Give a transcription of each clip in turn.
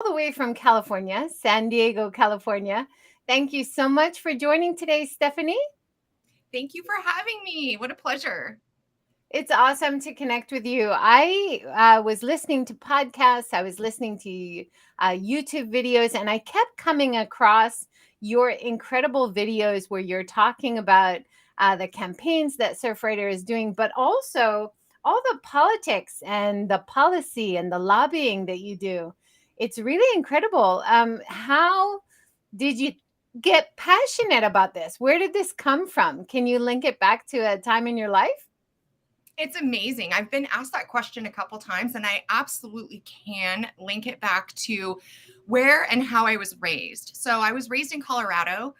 all the way from California, San Diego, California. Thank you so much for joining today, Stefanie. Thank you for having me. What a pleasure. It's awesome to connect with you. I was listening to podcasts, I was listening to YouTube videos, and I kept coming across your incredible videos where you're talking about the campaigns that Surfrider is doing, but also all the politics and the policy and the lobbying that you do. It's really incredible. How did you get passionate about this? Where did this come from? Can you link it back to a time in your life? It's amazing. I've been asked that question a couple times, and I absolutely can link it back to where and how I was raised. So I was raised in Colorado,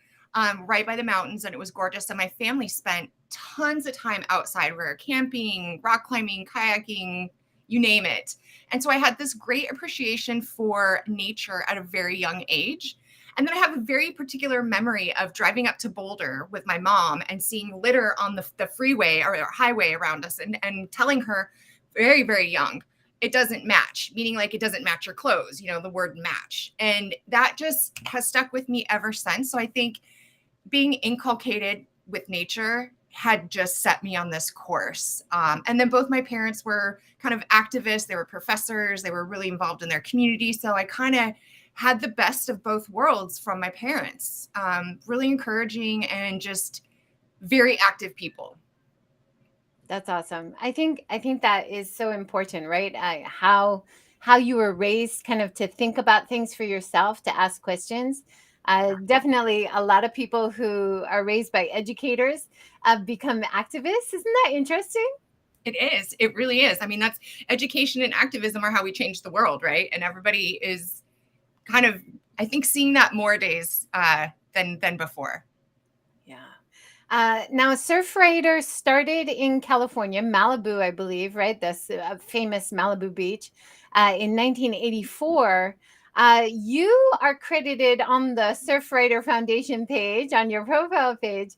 right by the mountains, and it was gorgeous. And my family spent tons of time outside. We were camping, rock climbing, kayaking, you name it. And so I had this great appreciation for nature at a very young age. And then I have a very particular memory of driving up to Boulder with my mom and seeing litter on the freeway or highway around us and telling her very, very young, it doesn't match, meaning like it doesn't match your clothes, the word match. And that just has stuck with me ever since. So I think being inculcated with nature had just set me on this course. And then both my parents were kind of activists. They were professors. They were really involved in their community. So I kind of had the best of both worlds from my parents. Really encouraging and just very active people. That's awesome. I think that is so important, right? How you were raised, kind of to think about things for yourself, to ask questions. Definitely, a lot of people who are raised by educators become activists. Isn't that interesting? It is. It really is. I mean, that's education and activism are how we change the world, right? And everybody is kind of, I think, seeing that more days than before. Yeah. Now, Surfrider started in California, Malibu, I believe, right? This famous Malibu beach in 1984. You are credited on the Surfrider Foundation page, on your profile page,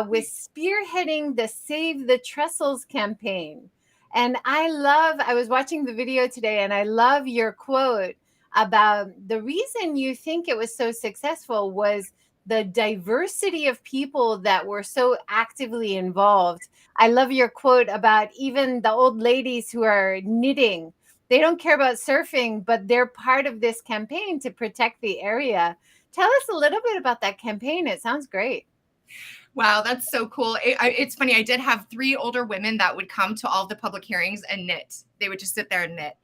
with spearheading the Save the Trestles campaign. And I was watching the video today, and I love your quote about the reason you think it was so successful was the diversity of people that were so actively involved. I love your quote about even the old ladies who are knitting. They don't care about surfing, but they're part of this campaign to protect the area. Tell us a little bit about that campaign. It sounds great. Wow, that's so cool. It's funny. I did have 3 older women that would come to all the public hearings and knit. They would just sit there and knit.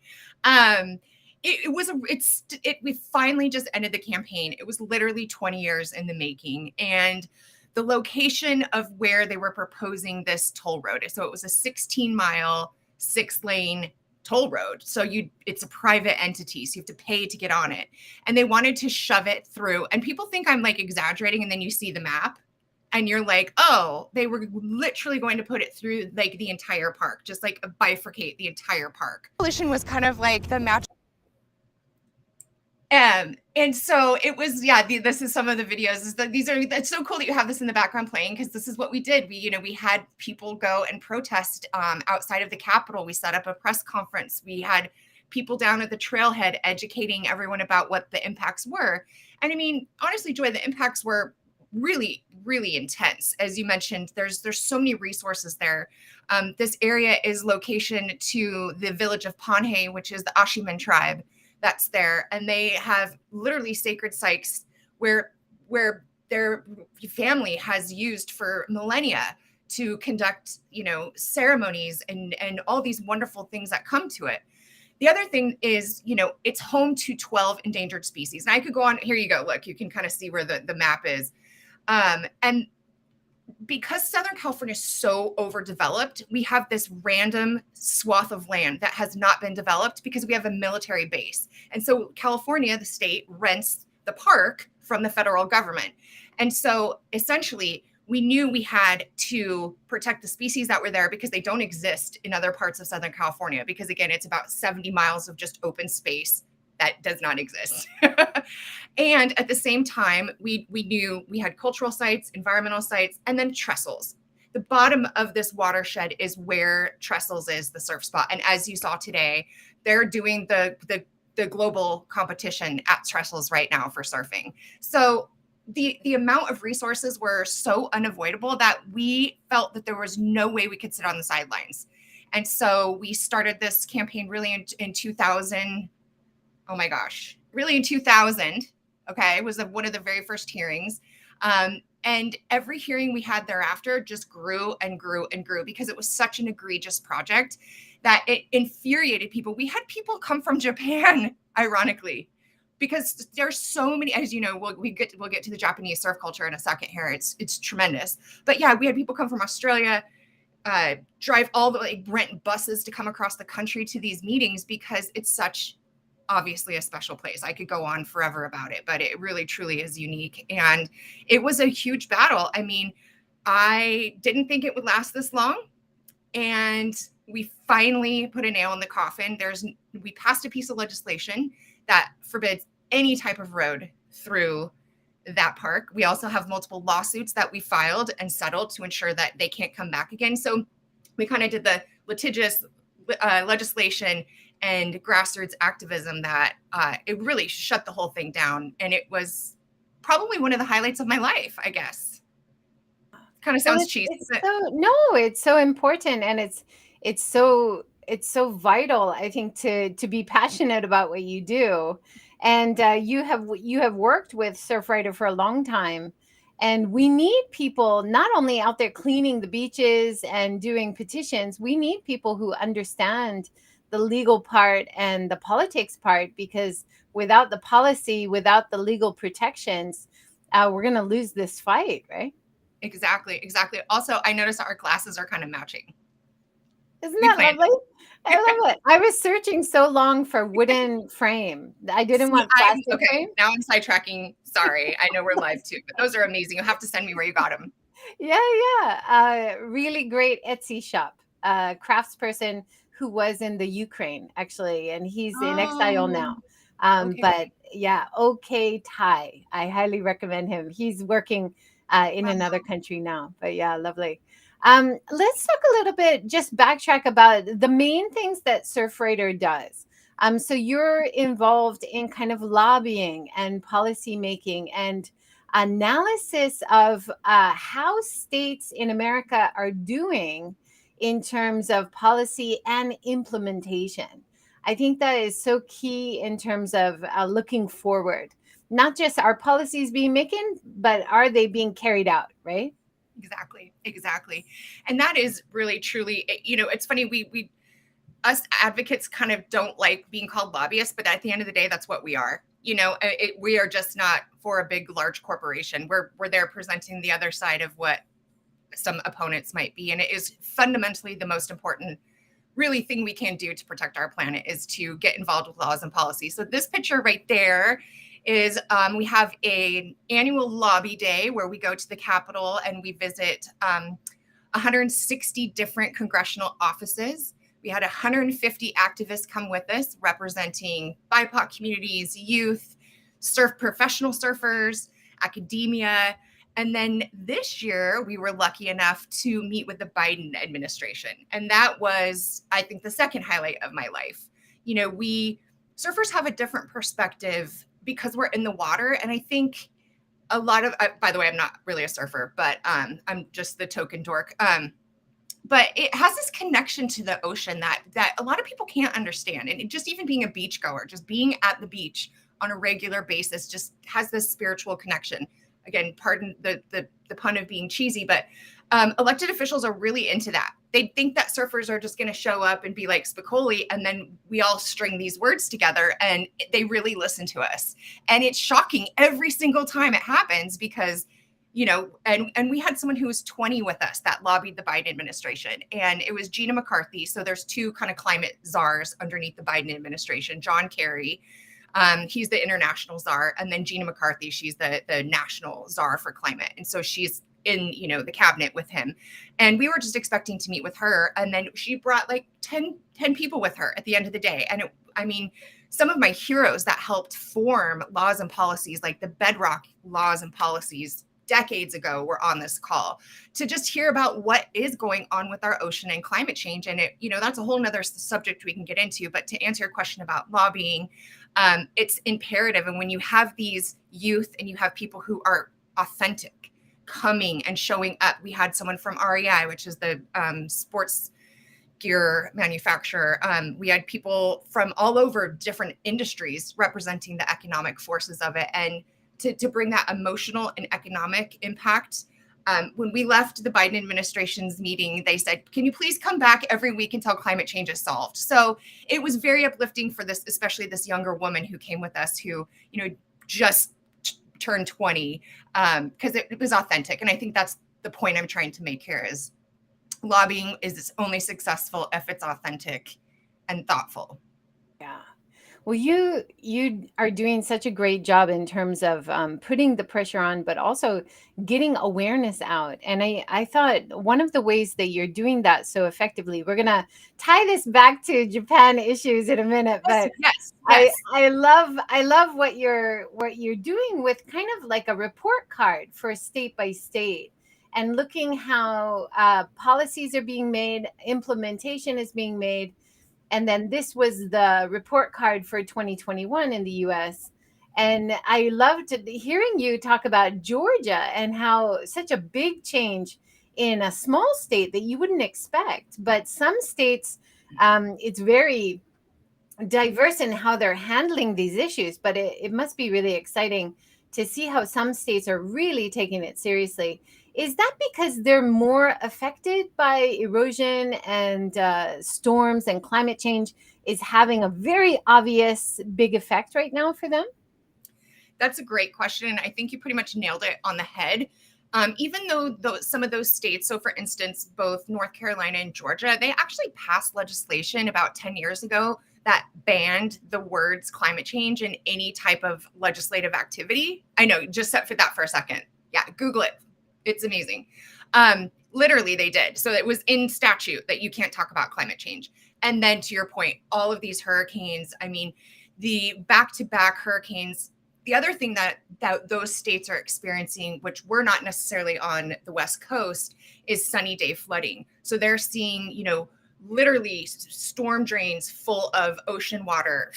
Um, we finally just ended the campaign. It was literally 20 years in the making. And the location of where they were proposing this toll road. So it was a 16-mile, 6-lane toll road. So it's a private entity. So you have to pay to get on it. And they wanted to shove it through. And people think I'm like exaggerating. And then you see the map and you're like, oh, they were literally going to put it through like the entire park, just like bifurcate the entire park. Coalition was kind of like the match. And so it was, this is some of the videos. It's so cool that you have this in the background playing, because this is what we did. We had people go and protest outside of the Capitol. We set up a press conference. We had people down at the trailhead educating everyone about what the impacts were. And I mean, honestly, Joy, the impacts were really, really intense. As you mentioned, there's so many resources there. This area is location to the village of Panhe, which is the Ashiman tribe that's there. And they have literally sacred sites where their family has used for millennia to conduct, ceremonies and all these wonderful things that come to it. The other thing is, it's home to 12 endangered species. And I could go on. Here you go. Look, you can kind of see where the map is. And because Southern California is so overdeveloped, we have this random swath of land that has not been developed because we have a military base. And so California, the state, rents the park from the federal government. And so essentially, we knew we had to protect the species that were there because they don't exist in other parts of Southern California. Because again, it's about 70 miles of just open space that does not exist. And at the same time, we knew we had cultural sites, environmental sites, and then Trestles. The bottom of this watershed is where Trestles is, the surf spot. And as you saw today, they're doing the the global competition at Trestles right now for surfing. So the amount of resources were so unavoidable that we felt that there was no way we could sit on the sidelines. And so we started this campaign really in 2000. Oh my gosh, really in 2000. Okay, was one of the very first hearings. And every hearing we had thereafter just grew and grew and grew because it was such an egregious project that it infuriated people. We had people come from Japan, ironically, because there's so many, as you know, we'll get to the Japanese surf culture in a second here. It's tremendous. But yeah, we had people come from Australia, drive all the like rent buses to come across the country to these meetings because it's such obviously a special place. I could go on forever about it, but it really truly is unique. And it was a huge battle. I mean, I didn't think it would last this long. And we finally put a nail in the coffin. We passed a piece of legislation that forbids any type of road through that park. We also have multiple lawsuits that we filed and settled to ensure that they can't come back again. So we kind of did the litigious legislation and grassroots activism that it really shut the whole thing down. And it was probably one of the highlights of my life, I guess. Kind of sounds cheesy. No, it's so important, and it's so vital, I think, to be passionate about what you do. And you have worked with Surfrider for a long time, and we need people not only out there cleaning the beaches and doing petitions. We need people who understand the legal part and the politics part, because without the policy, without the legal protections, we're going to lose this fight, right? Exactly. Also, I noticed our glasses are kind of matching. Isn't that lovely? I love it. I was searching so long for wooden frame. I didn't want plastic frame. Now I'm sidetracking. Sorry. I know we're live too, but those are amazing. You'll have to send me where you got them. Yeah. Really great Etsy shop. Craftsperson who was in the Ukraine, actually, and he's in exile now. Okay. But yeah, OKTie. I highly recommend him. He's working in another country now. But yeah, lovely. Let's talk a little bit, just backtrack about the main things that Surfrider does. So you're involved in kind of lobbying and policy making and analysis of how states in America are doing in terms of policy and implementation. I think that is so key in terms of looking forward. Not just our policies being making, but are they being carried out, right? Exactly. And that is really, truly, it's funny, we us advocates kind of don't like being called lobbyists, but at the end of the day, that's what we are. We are just not for a big, large corporation. We're there presenting the other side of what some opponents might be. And it is fundamentally the most important really thing we can do to protect our planet is to get involved with laws and policy. So this picture right there is we have an annual lobby day where we go to the Capitol and we visit 160 different congressional offices. We had 150 activists come with us representing BIPOC communities, youth, professional surfers, academia. And then this year, we were lucky enough to meet with the Biden administration. And that was, I think, the second highlight of my life. We surfers have a different perspective because we're in the water. And I think a lot of, by the way, I'm not really a surfer, but I'm just the token dork. But it has this connection to the ocean that a lot of people can't understand. And just even being a beach goer, just being at the beach on a regular basis, just has this spiritual connection. Again, pardon the pun of being cheesy, but elected officials are really into that. They think that surfers are just going to show up and be like Spicoli, and then we all string these words together, and they really listen to us. And it's shocking every single time it happens because, and we had someone who was 20 with us that lobbied the Biden administration, and it was Gina McCarthy. So there's two kind of climate czars underneath the Biden administration. John Kerry, he's the international czar, and then Gina McCarthy, she's the national czar for climate. And so she's in, the cabinet with him. And we were just expecting to meet with her. And then she brought like 10 people with her at the end of the day. And some of my heroes that helped form laws and policies, like the bedrock laws and policies decades ago, were on this call to just hear about what is going on with our ocean and climate change. And that's a whole nother subject we can get into. But to answer your question about lobbying, It's imperative. And when you have these youth and you have people who are authentic coming and showing up, we had someone from REI, which is the sports gear manufacturer. We had people from all over different industries representing the economic forces of it, and to bring that emotional and economic impact. When we left the Biden administration's meeting, they said, can you please come back every week until climate change is solved? So it was very uplifting for this, especially this younger woman who came with us who, just turned 20, because it was authentic. And I think that's the point I'm trying to make here is lobbying is only successful if it's authentic and thoughtful. Yeah. Well, you are doing such a great job in terms of putting the pressure on, but also getting awareness out. And I thought one of the ways that you're doing that so effectively, we're gonna tie this back to Japan issues in a minute, but Yes. I love what you're doing with kind of like a report card for state by state, and looking how policies are being made, implementation is being made. And then this was the report card for 2021 in the US. And I loved hearing you talk about Georgia and how such a big change in a small state that you wouldn't expect. But some states, it's very diverse in how they're handling these issues. But it must be really exciting to see how some states are really taking it seriously. Is that because they're more affected by erosion and storms, and climate change is having a very obvious big effect right now for them? That's a great question. I think you pretty much nailed it on the head. Even though some of those states, so for instance, both North Carolina and Georgia, they actually passed legislation about 10 years ago that banned the words climate change in any type of legislative activity. I know, just set for that for a second. Yeah, Google it. It's amazing. Literally, they did. So it was in statute that you can't talk about climate change. And then to your point, all of these hurricanes, I mean, the back-to-back hurricanes. The other thing that those states are experiencing, which we're not necessarily on the West Coast, is sunny day flooding. So they're seeing, literally storm drains full of ocean water,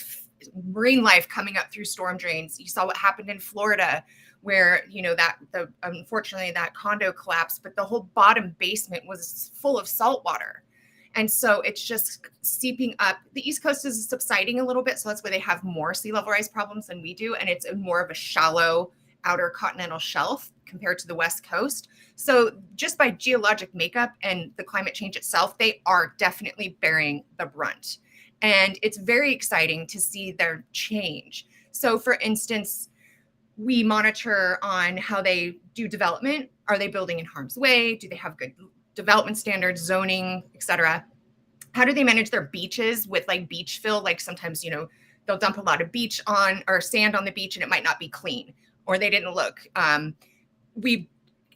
marine life coming up through storm drains. You saw what happened in Florida, where unfortunately that condo collapsed, but the whole bottom basement was full of salt water. And so it's just seeping up. The East Coast is subsiding a little bit, so that's why they have more sea level rise problems than we do. And it's more of a shallow outer continental shelf compared to the West Coast. So just by geologic makeup and the climate change itself, they are definitely bearing the brunt. And it's very exciting to see their change. So for instance, we monitor on how they do development. Are they building in harm's way? Do they have good development standards, zoning, etc.? How do they manage their beaches with like beach fill? Like sometimes, they'll dump a lot of beach on or sand on the beach and it might not be clean, or they didn't look. We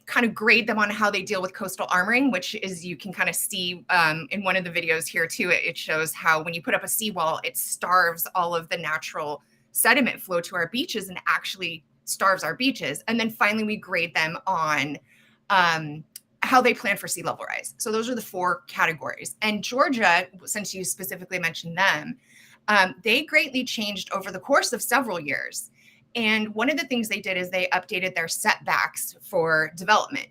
kind of grade them on how they deal with coastal armoring, which is, you can kind of see in one of the videos here too, it shows how when you put up a seawall, it starves all of the natural sediment flow to our beaches and actually starves our beaches. And then finally, we grade them on how they plan for sea level rise. So those are the 4 categories. And Georgia, since you specifically mentioned them, they greatly changed over the course of several years. And one of the things they did is they updated their setbacks for development.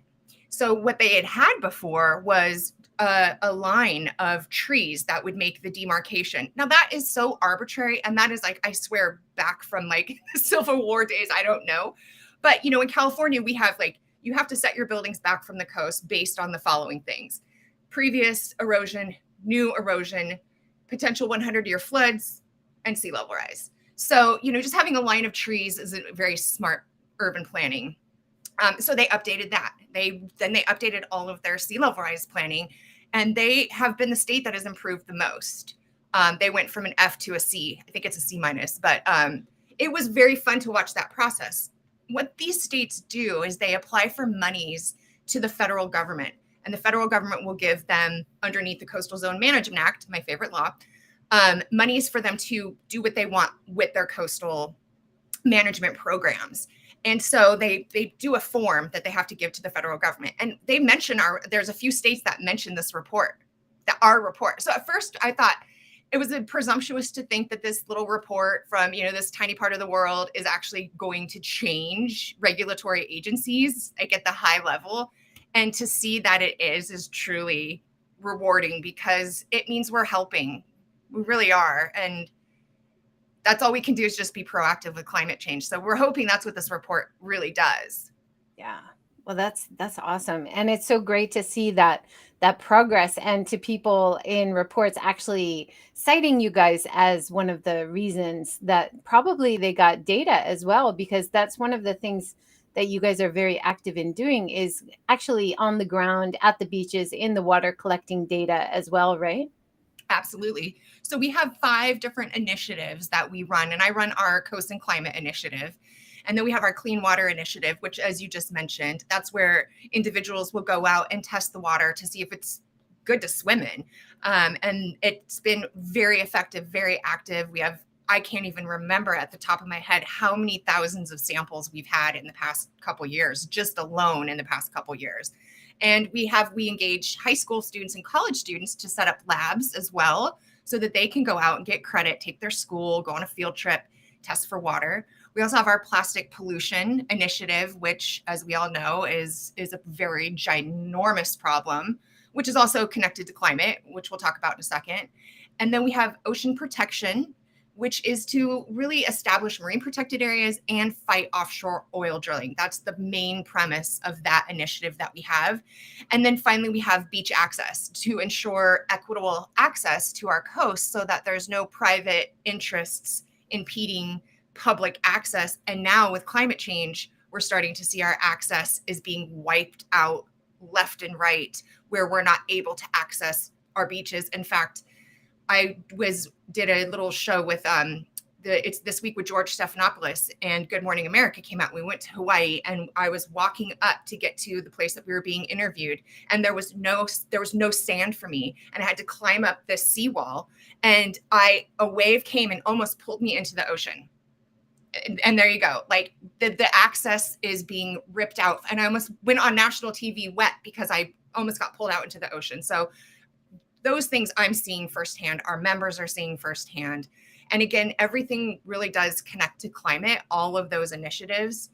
So what they had before was a line of trees that would make the demarcation. Now that is so arbitrary. And that is like, I swear, back from like the Civil War days, I don't know. But, in California, we have like, you have to set your buildings back from the coast based on the following things: previous erosion, new erosion, potential 100-year floods, and sea level rise. So, just having a line of trees is a very smart urban planning. So they updated that. They updated all of their sea level rise planning, and they have been the state that has improved the most. They went from an F to a C. I think it's a C minus, but it was very fun to watch that process. What these states do is they apply for monies to the federal government, and the federal government will give them, underneath the Coastal Zone Management Act, my favorite law, monies for them to do what they want with their coastal management programs. And so they do a form that they have to give to the federal government. And they mention there's a few states that mention this report, our report. So at first I thought, it was presumptuous to think that this little report from, this tiny part of the world is actually going to change regulatory agencies, like at the high level. And to see that it is truly rewarding, because it means we're helping. We really are. And that's all we can do, is just be proactive with climate change. So we're hoping that's what this report really does. Yeah. Well, that's awesome. And it's so great to see that progress, and to people in reports actually citing you guys as one of the reasons that probably they got data as well, because that's one of the things that you guys are very active in doing, is actually on the ground at the beaches in the water collecting data as well, right? Absolutely. So we have 5 different initiatives that we run, and I run our Coast and Climate Initiative. And then we have our Clean Water Initiative, which, as you just mentioned, that's where individuals will go out and test the water to see if it's good to swim in. And it's been very effective, very active. I can't even remember at the top of my head how many thousands of samples we've had in the past couple years, just alone in the past couple years. And we engage high school students and college students to set up labs as well, so that they can go out and get credit, take their school, go on a field trip, test for water. We also have our plastic pollution initiative, which, as we all know, is a very ginormous problem, which is also connected to climate, which we'll talk about in a second. And then we have ocean protection, which is to really establish marine protected areas and fight offshore oil drilling. That's the main premise of that initiative that we have. And then finally, we have beach access, to ensure equitable access to our coast, so that there's no private interests impeding public access. And now with climate change, we're starting to see our access is being wiped out left and right, where we're not able to access our beaches. In fact, I did a little show with it's This Week with George Stephanopoulos, and Good Morning America came out. We went to Hawaii, and I was walking up to get to the place that we were being interviewed, and there was no sand for me, and I had to climb up this seawall, and a wave came and almost pulled me into the ocean. And there you go. Like the access is being ripped out, and I almost went on national TV wet because I almost got pulled out into the ocean. So those things I'm seeing firsthand, our members are seeing firsthand. And again, everything really does connect to climate, all of those initiatives.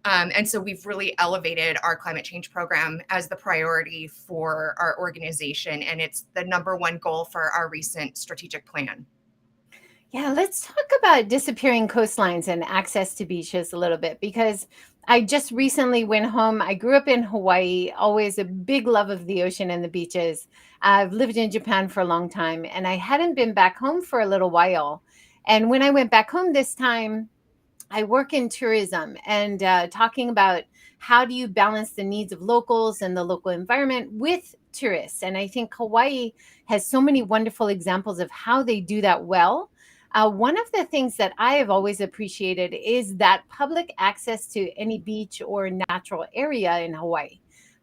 And so we've really elevated our climate change program as the priority for our organization. And it's the #1 goal for our recent strategic plan. Yeah, let's talk about disappearing coastlines and access to beaches a little bit, because I just recently went home. I grew up in Hawaii, always a big love of the ocean and the beaches. I've lived in Japan for a long time, and I hadn't been back home for a little while. And when I went back home this time, I work in tourism, and talking about how do you balance the needs of locals and the local environment with tourists. And I think Hawaii has so many wonderful examples of how they do that well. One of the things that I have always appreciated is that public access to any beach or natural area in Hawaii.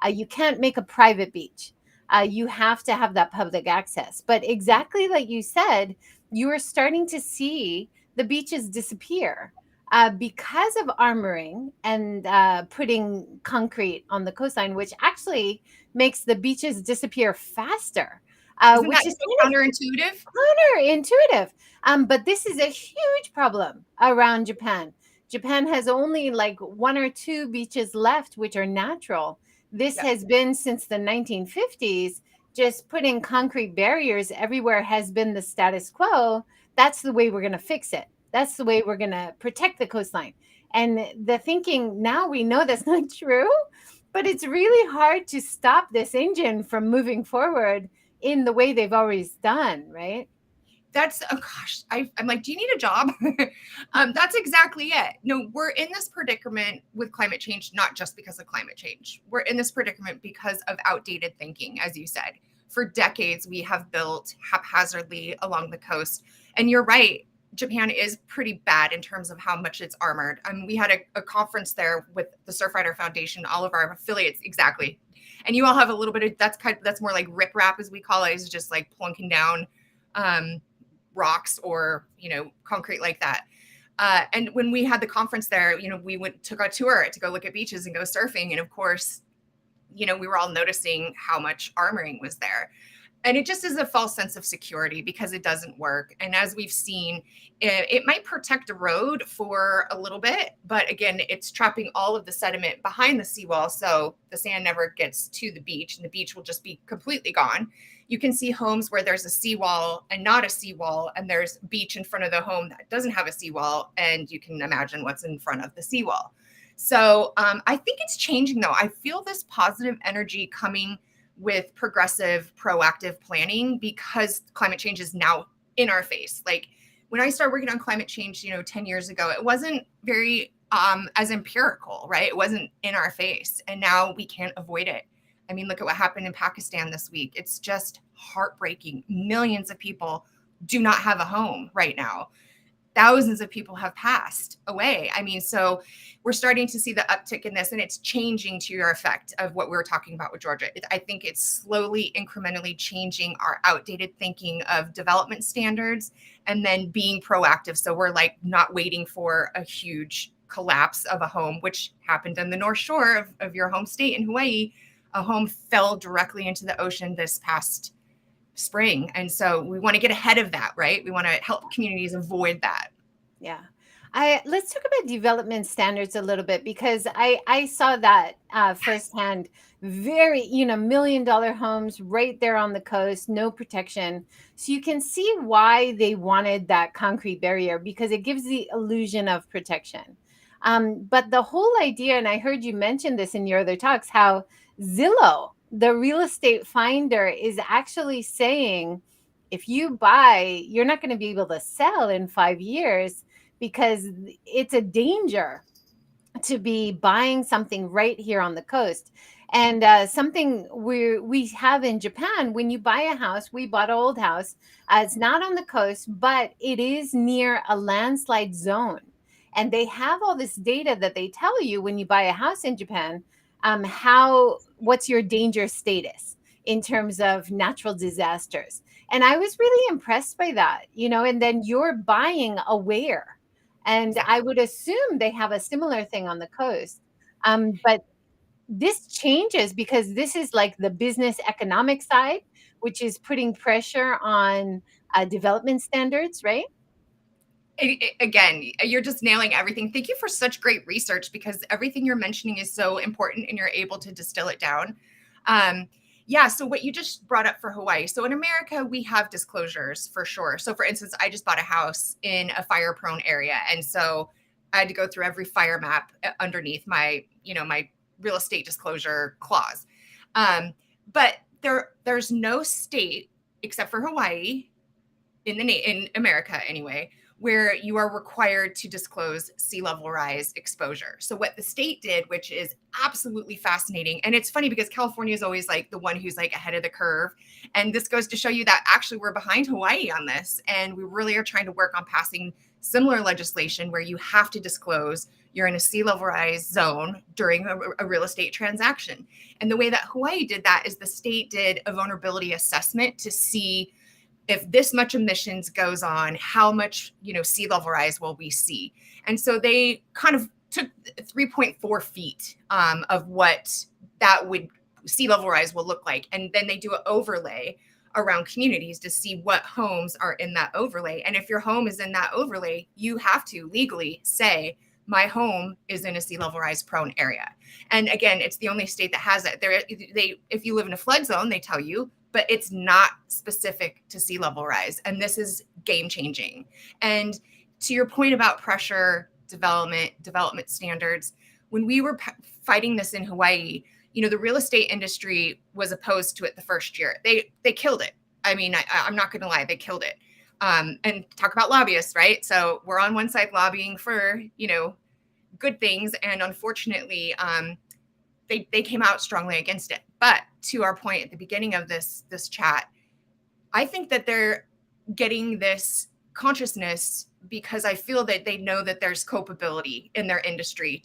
You can't make a private beach. You have to have that public access. But exactly like you said, you are starting to see the beaches disappear because of armoring and putting concrete on the coastline, which actually makes the beaches disappear faster. Isn't Which that is so counterintuitive? counterintuitive. But this is a huge problem around Japan. Japan has only like 1 or 2 beaches left, which are natural. This has been since the 1950s. Just putting concrete barriers everywhere has been the status quo. That's the way we're going to fix it. That's the way we're going to protect the coastline. And the thinking now, we know that's not true, but it's really hard to stop this engine from moving forward in the way they've always done, right? That's, oh gosh, I'm like, do you need a job? That's exactly it. No, we're in this predicament with climate change, not just because of climate change. We're in this predicament because of outdated thinking, as you said. For decades, we have built haphazardly along the coast. And you're right, Japan is pretty bad in terms of how much it's armored. We had a conference there with the Surfrider Foundation, all of our affiliates, exactly. And you all have a little bit of, that's more like riprap, as we call it, is just like plunking down rocks or, concrete like that. And when we had the conference there, we took a tour to go look at beaches and go surfing. And of course, we were all noticing how much armoring was there. And it just is a false sense of security because it doesn't work. And as we've seen, it might protect a road for a little bit, but again, it's trapping all of the sediment behind the seawall. So the sand never gets to the beach and the beach will just be completely gone. You can see homes where there's a seawall and not a seawall, and there's beach in front of the home that doesn't have a seawall. And you can imagine what's in front of the seawall. So I think it's changing though. I feel this positive energy coming with progressive, proactive planning because climate change is now in our face. Like when I started working on climate change, 10 years ago, it wasn't very as empirical, right? It wasn't in our face. And now we can't avoid it. I mean, look at what happened in Pakistan this week. It's just heartbreaking. Millions of people do not have a home right now. Thousands of people have passed away. I mean, so we're starting to see the uptick in this, and it's changing to your effect of what we were talking about with Georgia. I think it's slowly, incrementally changing our outdated thinking of development standards and then being proactive. So we're like not waiting for a huge collapse of a home, which happened in the North Shore of your home state in Hawaii. A home fell directly into the ocean this past spring. And so we want to get ahead of that, right? We want to help communities avoid that. Yeah. Let's talk about development standards a little bit because I saw that firsthand. Very, $1 million homes right there on the coast, no protection. So you can see why they wanted that concrete barrier because it gives the illusion of protection. But the whole idea, and I heard you mention this in your other talks, how Zillow, the real estate finder, is actually saying if you buy, you're not going to be able to sell in 5 years because it's a danger to be buying something right here on the coast. And something we have in Japan, when you buy a house, we bought an old house. It's not on the coast, but it is near a landslide zone. And they have all this data that they tell you when you buy a house in Japan, what's your danger status in terms of natural disasters. And I was really impressed by that, and then you're buying aware. And I would assume they have a similar thing on the coast. But this changes because this is like the business economic side, which is putting pressure on development standards, right? Again, you're just nailing everything. Thank you for such great research because everything you're mentioning is so important and you're able to distill it down. Yeah, so what you just brought up for Hawaii. So in America, we have disclosures for sure. So for instance, I just bought a house in a fire prone area. And so I had to go through every fire map underneath my real estate disclosure clause. But there's no state except for Hawaii in America anyway, where you are required to disclose sea level rise exposure. So what the state did, which is absolutely fascinating, and it's funny because California is always like the one who's like ahead of the curve. And this goes to show you that actually we're behind Hawaii on this. And we really are trying to work on passing similar legislation where you have to disclose you're in a sea level rise zone during a real estate transaction. And the way that Hawaii did that is the state did a vulnerability assessment to see if this much emissions goes on, how much, sea level rise will we see? And so they kind of took 3.4 feet of what that would sea level rise will look like. And then they do an overlay around communities to see what homes are in that overlay. And if your home is in that overlay, you have to legally say, my home is in a sea level rise prone area. And again, it's the only state that has it. If you live in a flood zone, they tell you, but it's not specific to sea level rise. And this is game changing. And to your point about pressure, development standards, when we were fighting this in Hawaii, the real estate industry was opposed to it the first year. They killed it. I mean, I'm not going to lie, they killed it. And talk about lobbyists, right? So we're on one side lobbying for, good things. And unfortunately, they came out strongly against it. But to our point at the beginning of this chat, I think that they're getting this consciousness because I feel that they know that there's culpability in their industry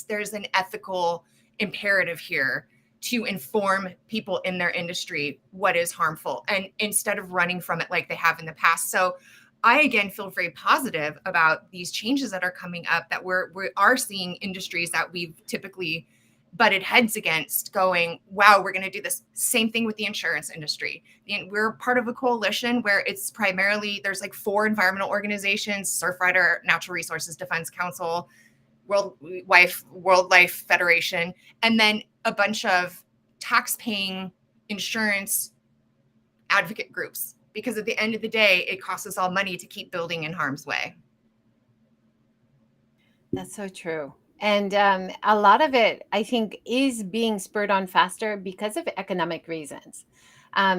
there's an ethical imperative here to inform people in their industry what is harmful and instead of running from it like they have in the past. So I, again, feel very positive about these changes that are coming up, that we are seeing industries that we've typically butted heads against, going, wow, we're going to do this same thing with the insurance industry. We're part of a coalition where it's primarily, there's like 4 environmental organizations: Surfrider, Natural Resources Defense Council, Wildlife Federation, and then a bunch of tax-paying insurance advocate groups, because at the end of the day, it costs us all money to keep building in harm's way. That's so true. And a lot of it, I think, is being spurred on faster because of economic reasons.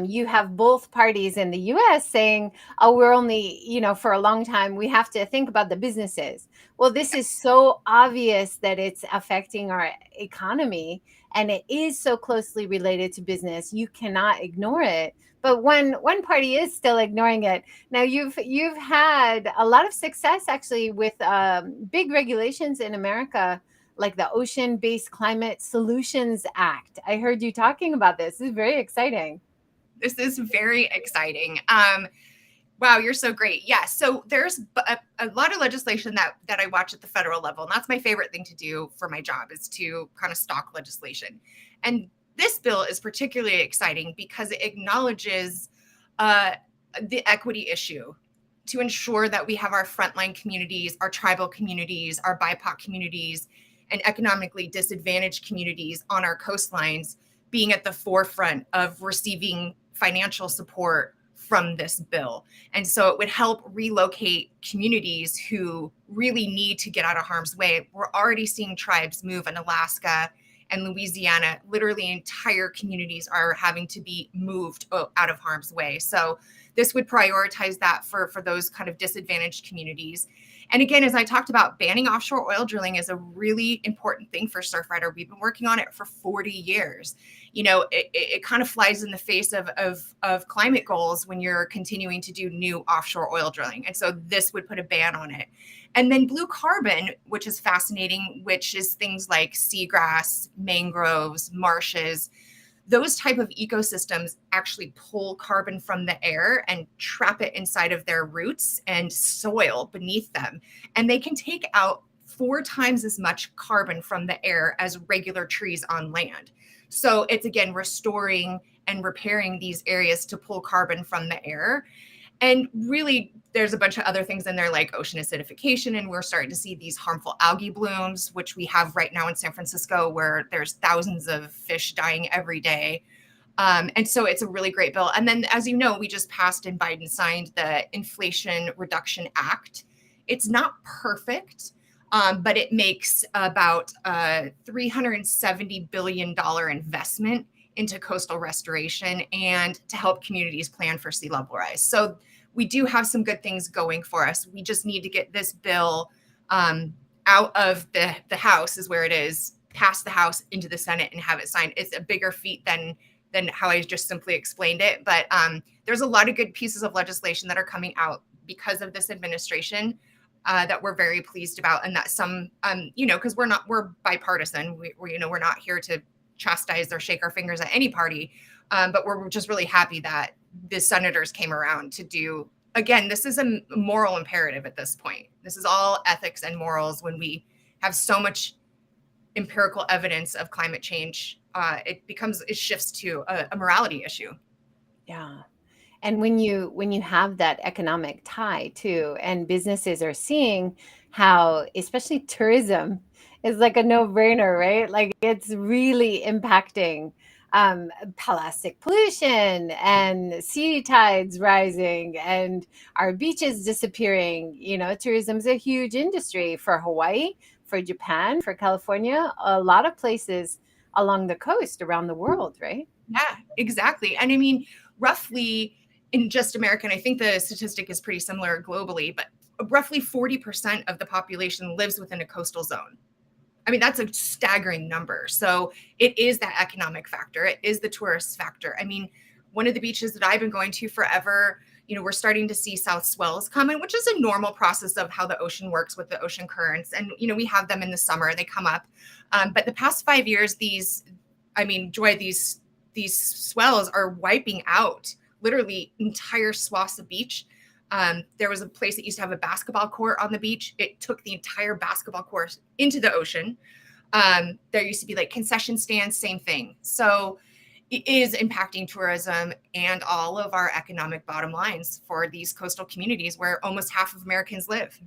You have both parties in the US saying, oh, we're only, for a long time, we have to think about the businesses. Well, this is so obvious that it's affecting our economy, and it is so closely related to business. You cannot ignore it. But one party is still ignoring it. Now you've had a lot of success actually with big regulations in America, like the Ocean-Based Climate Solutions Act. I heard you talking about this. This is very exciting. This is very exciting. Wow, you're so great. Yeah, so there's a lot of legislation that I watch at the federal level, and that's my favorite thing to do for my job, is to kind of stalk legislation. And this bill is particularly exciting because it acknowledges the equity issue, to ensure that we have our frontline communities, our tribal communities, our BIPOC communities, and economically disadvantaged communities on our coastlines being at the forefront of receiving financial support from this bill. And so it would help relocate communities who really need to get out of harm's way. We're already seeing tribes move in Alaska and Louisiana. Literally entire communities are having to be moved out of harm's way. So this would prioritize that for those kind of disadvantaged communities. And again, as I talked about, banning offshore oil drilling is a really important thing for Surfrider. We've been working on it for 40 years. It kind of flies in the face of climate goals when you're continuing to do new offshore oil drilling. And so this would put a ban on it. And then blue carbon, which is fascinating, which is things like seagrass, mangroves, marshes. Those type of ecosystems actually pull carbon from the air and trap it inside of their roots and soil beneath them. And they can take out 4 times as much carbon from the air as regular trees on land. So it's, again, restoring and repairing these areas to pull carbon from the air. And really, there's a bunch of other things in there, like ocean acidification, and we're starting to see these harmful algae blooms, which we have right now in San Francisco, where there's thousands of fish dying every day. And so it's a really great bill. And then, as you know, we just passed and Biden signed the Inflation Reduction Act. It's not perfect, but it makes about a $370 billion investment into coastal restoration and to help communities plan for sea level rise. So we do have some good things going for us. We just need to get this bill out of the House, is where it is, past the House into the Senate and have it signed. It's a bigger feat than how I just simply explained it. But there's a lot of good pieces of legislation that are coming out because of this administration that we're very pleased about. And that some, because we're bipartisan. We're not here to chastise or shake our fingers at any party. But we're just really happy that the senators came around to do, again, this is a moral imperative at this point. This is all ethics and morals. When we have so much empirical evidence of climate change, it shifts to a morality issue. Yeah. And when you have that economic tie too, and businesses are seeing how, especially tourism, is like a no-brainer, right? Like it's really impacting plastic pollution and sea tides rising and our beaches disappearing. Tourism's a huge industry for Hawaii, for Japan, for California, a lot of places along the coast around the world, right? Yeah, exactly. And I mean, roughly in just America, and I think the statistic is pretty similar globally, but roughly 40% of the population lives within a coastal zone. I mean, that's a staggering number. So it is that economic factor. It is the tourist factor. I mean, one of the beaches that I've been going to forever, we're starting to see south swells come in, which is a normal process of how the ocean works with the ocean currents. And, we have them in the summer, they come up. But the past 5 years, these swells are wiping out literally entire swaths of beach. There was a place that used to have a basketball court on the beach. It took the entire basketball court into the ocean. There used to be like concession stands, same thing. So it is impacting tourism and all of our economic bottom lines for these coastal communities where almost half of Americans live.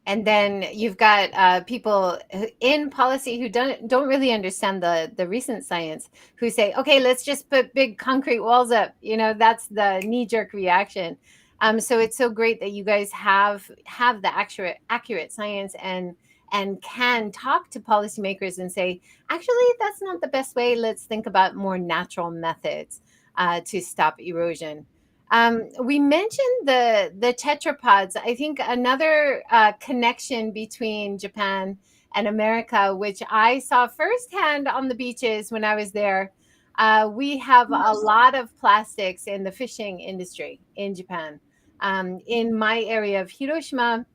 And then you've got people in policy who don't really understand the recent science, who say, okay, let's just put big concrete walls up. That's the knee-jerk reaction. So it's so great that you guys have the accurate science and can talk to policymakers and say, actually, that's not the best way. Let's think about more natural methods to stop erosion. We mentioned the tetrapods. I think another connection between Japan and America, which I saw firsthand on the beaches when I was there. We have a lot of plastics in the fishing industry in Japan. In my area of Hiroshima,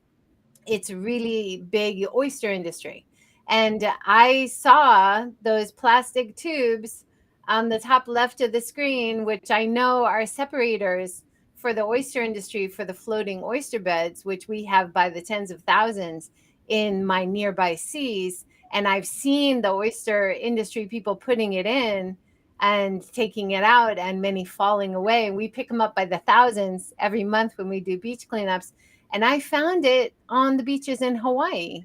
it's really big oyster industry. And I saw those plastic tubes on the top left of the screen, which I know are separators for the oyster industry, for the floating oyster beds, which we have by the tens of thousands in my nearby seas. And I've seen the oyster industry people putting it in and taking it out, and many falling away. And we pick them up by the thousands every month when we do beach cleanups. And I found it on the beaches in Hawaii.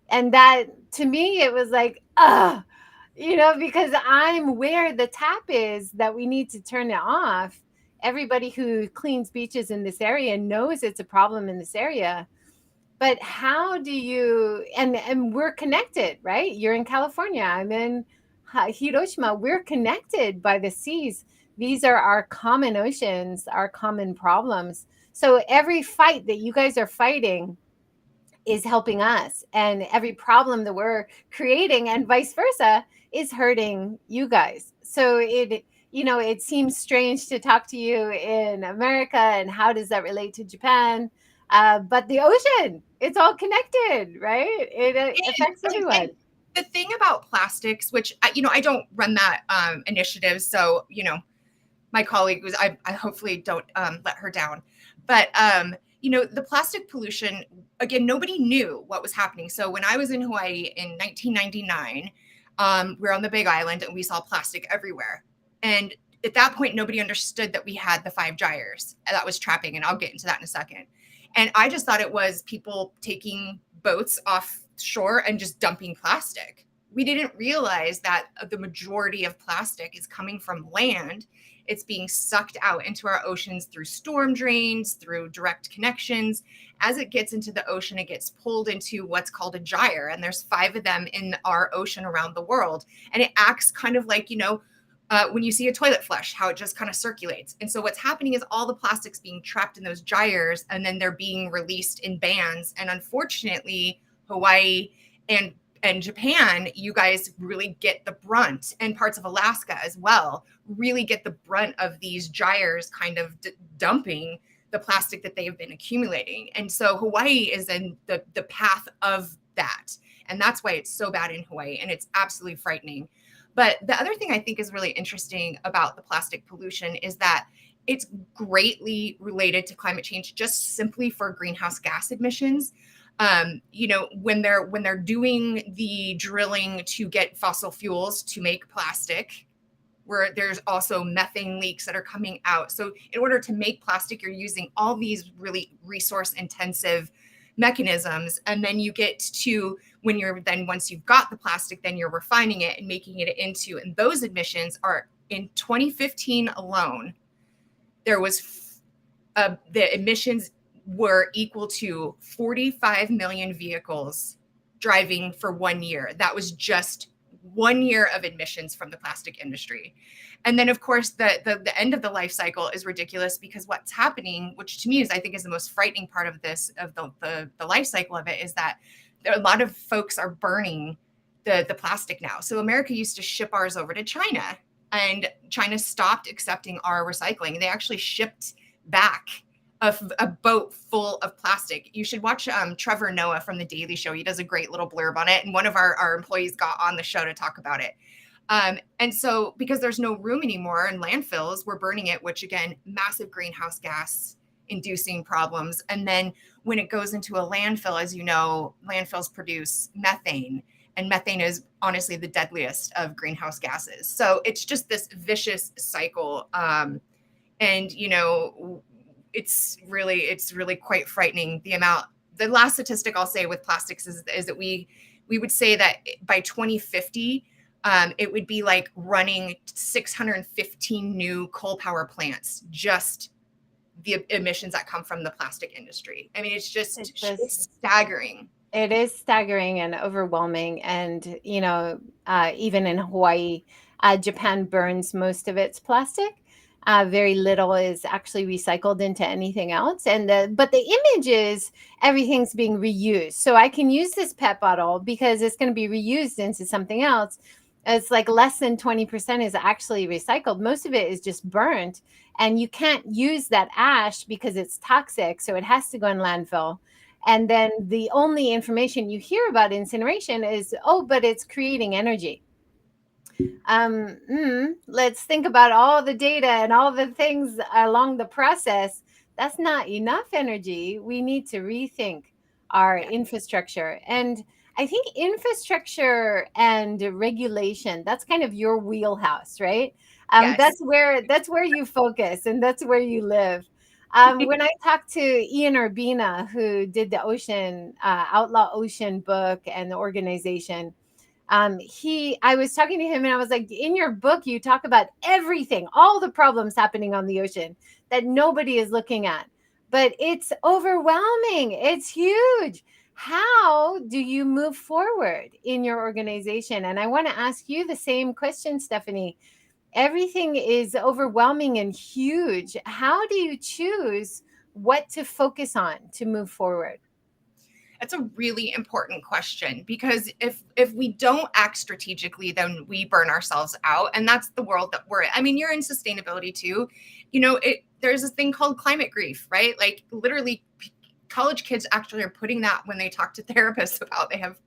And that, to me, it was like, because I'm where the tap is that we need to turn it off. Everybody who cleans beaches in this area knows it's a problem in this area. But how do you, and we're connected, right? You're in California. I'm in Hiroshima. We're connected by the seas. These are our common oceans, our common problems. So every fight that you guys are fighting is helping us, and every problem that we're creating and vice versa is hurting you guys. So it seems strange to talk to you in America, and how does that relate to Japan? But the ocean, it's all connected, right? It affects everyone. The thing about plastics, which I don't run that initiative, so my colleague was, I hopefully don't let her down, but the plastic pollution, again, nobody knew what was happening. So when I was in Hawaii in 1999, we're on the Big Island and we saw plastic everywhere. And at that point, nobody understood that we had the 5 gyres that was trapping, and I'll get into that in a second. And I just thought it was people taking boats offshore and just dumping plastic. We didn't realize that the majority of plastic is coming from land. It's being sucked out into our oceans through storm drains, through direct connections. As it gets into the ocean, it gets pulled into what's called a gyre. And there's 5 of them in our ocean around the world. And it acts kind of like, when you see a toilet flush, how it just kind of circulates. And so what's happening is all the plastics being trapped in those gyres, and then they're being released in bands. And unfortunately, Hawaii and Japan, you guys really get the brunt, and parts of Alaska as well, really get the brunt of these gyres kind of dumping the plastic that they've been accumulating. And so Hawaii is in the path of that. And that's why it's so bad in Hawaii, and it's absolutely frightening. But the other thing I think is really interesting about the plastic pollution is that it's greatly related to climate change, just simply for greenhouse gas emissions. When they're doing the drilling to get fossil fuels to make plastic, where there's also methane leaks that are coming out. So in order to make plastic, you're using all these really resource intensive mechanisms. And then you get to once you've got the plastic, then you're refining it and making it into, and those emissions are, in 2015 alone, there was the emissions were equal to 45 million vehicles driving for 1 year. That was just 1 year of emissions from the plastic industry. And then, of course, the end of the life cycle is ridiculous, because what's happening, which to me I think is the most frightening part of this, of the life cycle of it, is that a lot of folks are burning the plastic now. So America used to ship ours over to China, and China stopped accepting our recycling. They actually shipped back a boat full of plastic. You should watch Trevor Noah from The Daily Show. He does a great little blurb on it. And one of our employees got on the show to talk about it. And so because there's no room anymore in landfills, we're burning it, which again, massive greenhouse gas inducing problems. And then when it goes into a landfill, as you know, landfills produce methane. And methane is honestly the deadliest of greenhouse gases. So it's just this vicious cycle. And, it's really quite frightening, the last statistic I'll say with plastics is that we would say that by 2050, it would be like running 615 new coal power plants, just the emissions that come from the plastic industry. I mean, it's staggering. It is staggering and overwhelming. And, even in Hawaii, Japan burns most of its plastic. Very little is actually recycled into anything else. But the image is everything's being reused. So I can use this PET bottle because it's going to be reused into something else. It's like less than 20% is actually recycled. Most of it is just burnt. And you can't use that ash because it's toxic. So it has to go in landfill. And then the only information you hear about incineration is, oh, but it's creating energy. Let's think about all the data and all the things along the process. That's not enough energy. We need to rethink our infrastructure. And I think infrastructure and regulation, that's kind of your wheelhouse, right? Yes. That's where you focus and that's where you live. When I talked to Ian Urbina, who did the Outlaw Ocean book and the organization, I was talking to him and I was like, in your book, you talk about everything, all the problems happening on the ocean that nobody is looking at, but it's overwhelming. It's huge. How do you move forward in your organization? And I want to ask you the same question, Stefanie. Everything is overwhelming and huge. How do you choose what to focus on to move forward? That's a really important question, because if we don't act strategically, then we burn ourselves out. And that's the world that we're in. I mean, you're in sustainability too. There's this thing called climate grief, right? Like literally college kids actually are putting that when they talk to therapists about they have,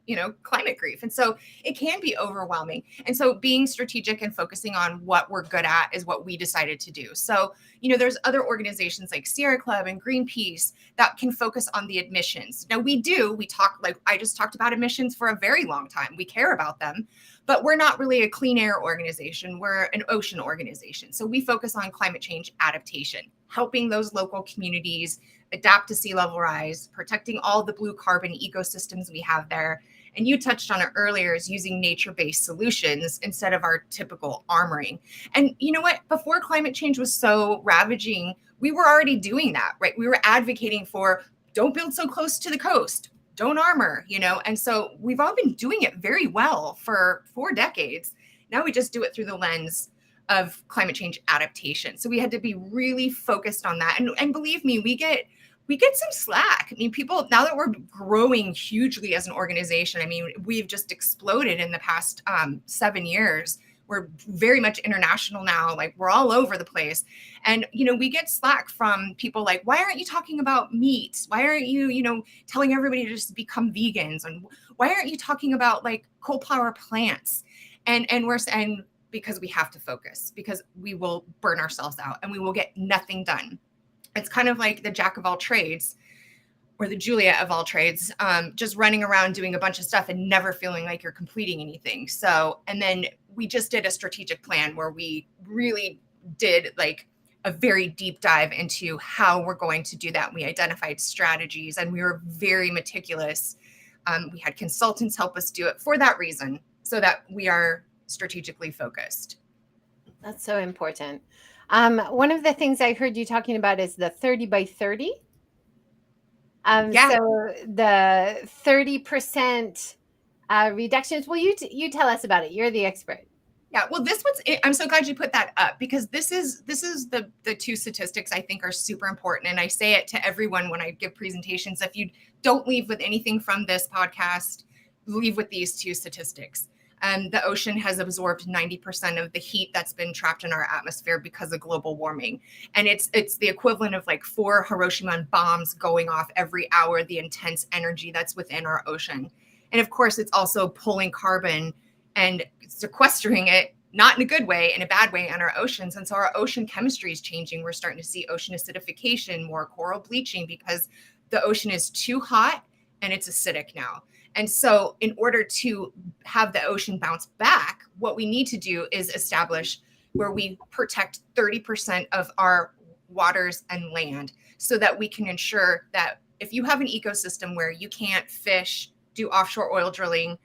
climate grief. And so it can be overwhelming. And so being strategic and focusing on what we're good at is what we decided to do. So, there's other organizations like Sierra Club and Greenpeace that can focus on the emissions. Now we talk, like I just talked about emissions for a very long time. We care about them, but we're not really a clean air organization. We're an ocean organization. So we focus on climate change adaptation, helping those local communities adapt to sea level rise, protecting all the blue carbon ecosystems we have there. And you touched on it earlier, is using nature-based solutions instead of our typical armoring. And you know what? Before climate change was so ravaging, we were already doing that, right? We were advocating for don't build so close to the coast, don't armor, and so we've all been doing it very well for 4 decades. Now we just do it through the lens of climate change adaptation. So we had to be really focused on that. And believe me, we get some slack. I mean, people, now that we're growing hugely as an organization, I mean, we've just exploded in the past 7 years. We're very much international now. Like we're all over the place. And, we get slack from people like, why aren't you talking about meat? Why aren't you, telling everybody to just become vegans? And why aren't you talking about like coal power plants? And because we have to focus, because we will burn ourselves out and we will get nothing done. It's kind of like the jack of all trades or the Juliet of all trades, just running around doing a bunch of stuff and never feeling like you're completing anything. So, and then we just did a strategic plan where we really did like a very deep dive into how we're going to do that. We identified strategies and we were very meticulous. We had consultants help us do it for that reason, so that we are strategically focused. That's so important. One of the things I heard you talking about is the 30 by 30. Yeah. So the 30% reductions. Well, you tell us about it. You're the expert. Yeah, well, I'm so glad you put that up, because this is the 2 statistics I think are super important. And I say it to everyone when I give presentations. If you don't leave with anything from this podcast, leave with these 2 statistics. The ocean has absorbed 90% of the heat that's been trapped in our atmosphere because of global warming. And it's the equivalent of like 4 Hiroshima bombs going off every hour, the intense energy that's within our ocean. And of course, it's also pulling carbon and sequestering it, not in a good way, in a bad way, on our oceans. And so our ocean chemistry is changing. We're starting to see ocean acidification, more coral bleaching, because the ocean is too hot and it's acidic now. And so in order to have the ocean bounce back, what we need to do is establish where we protect 30% of our waters and land, so that we can ensure that if you have an ecosystem where you can't fish, do offshore oil drilling,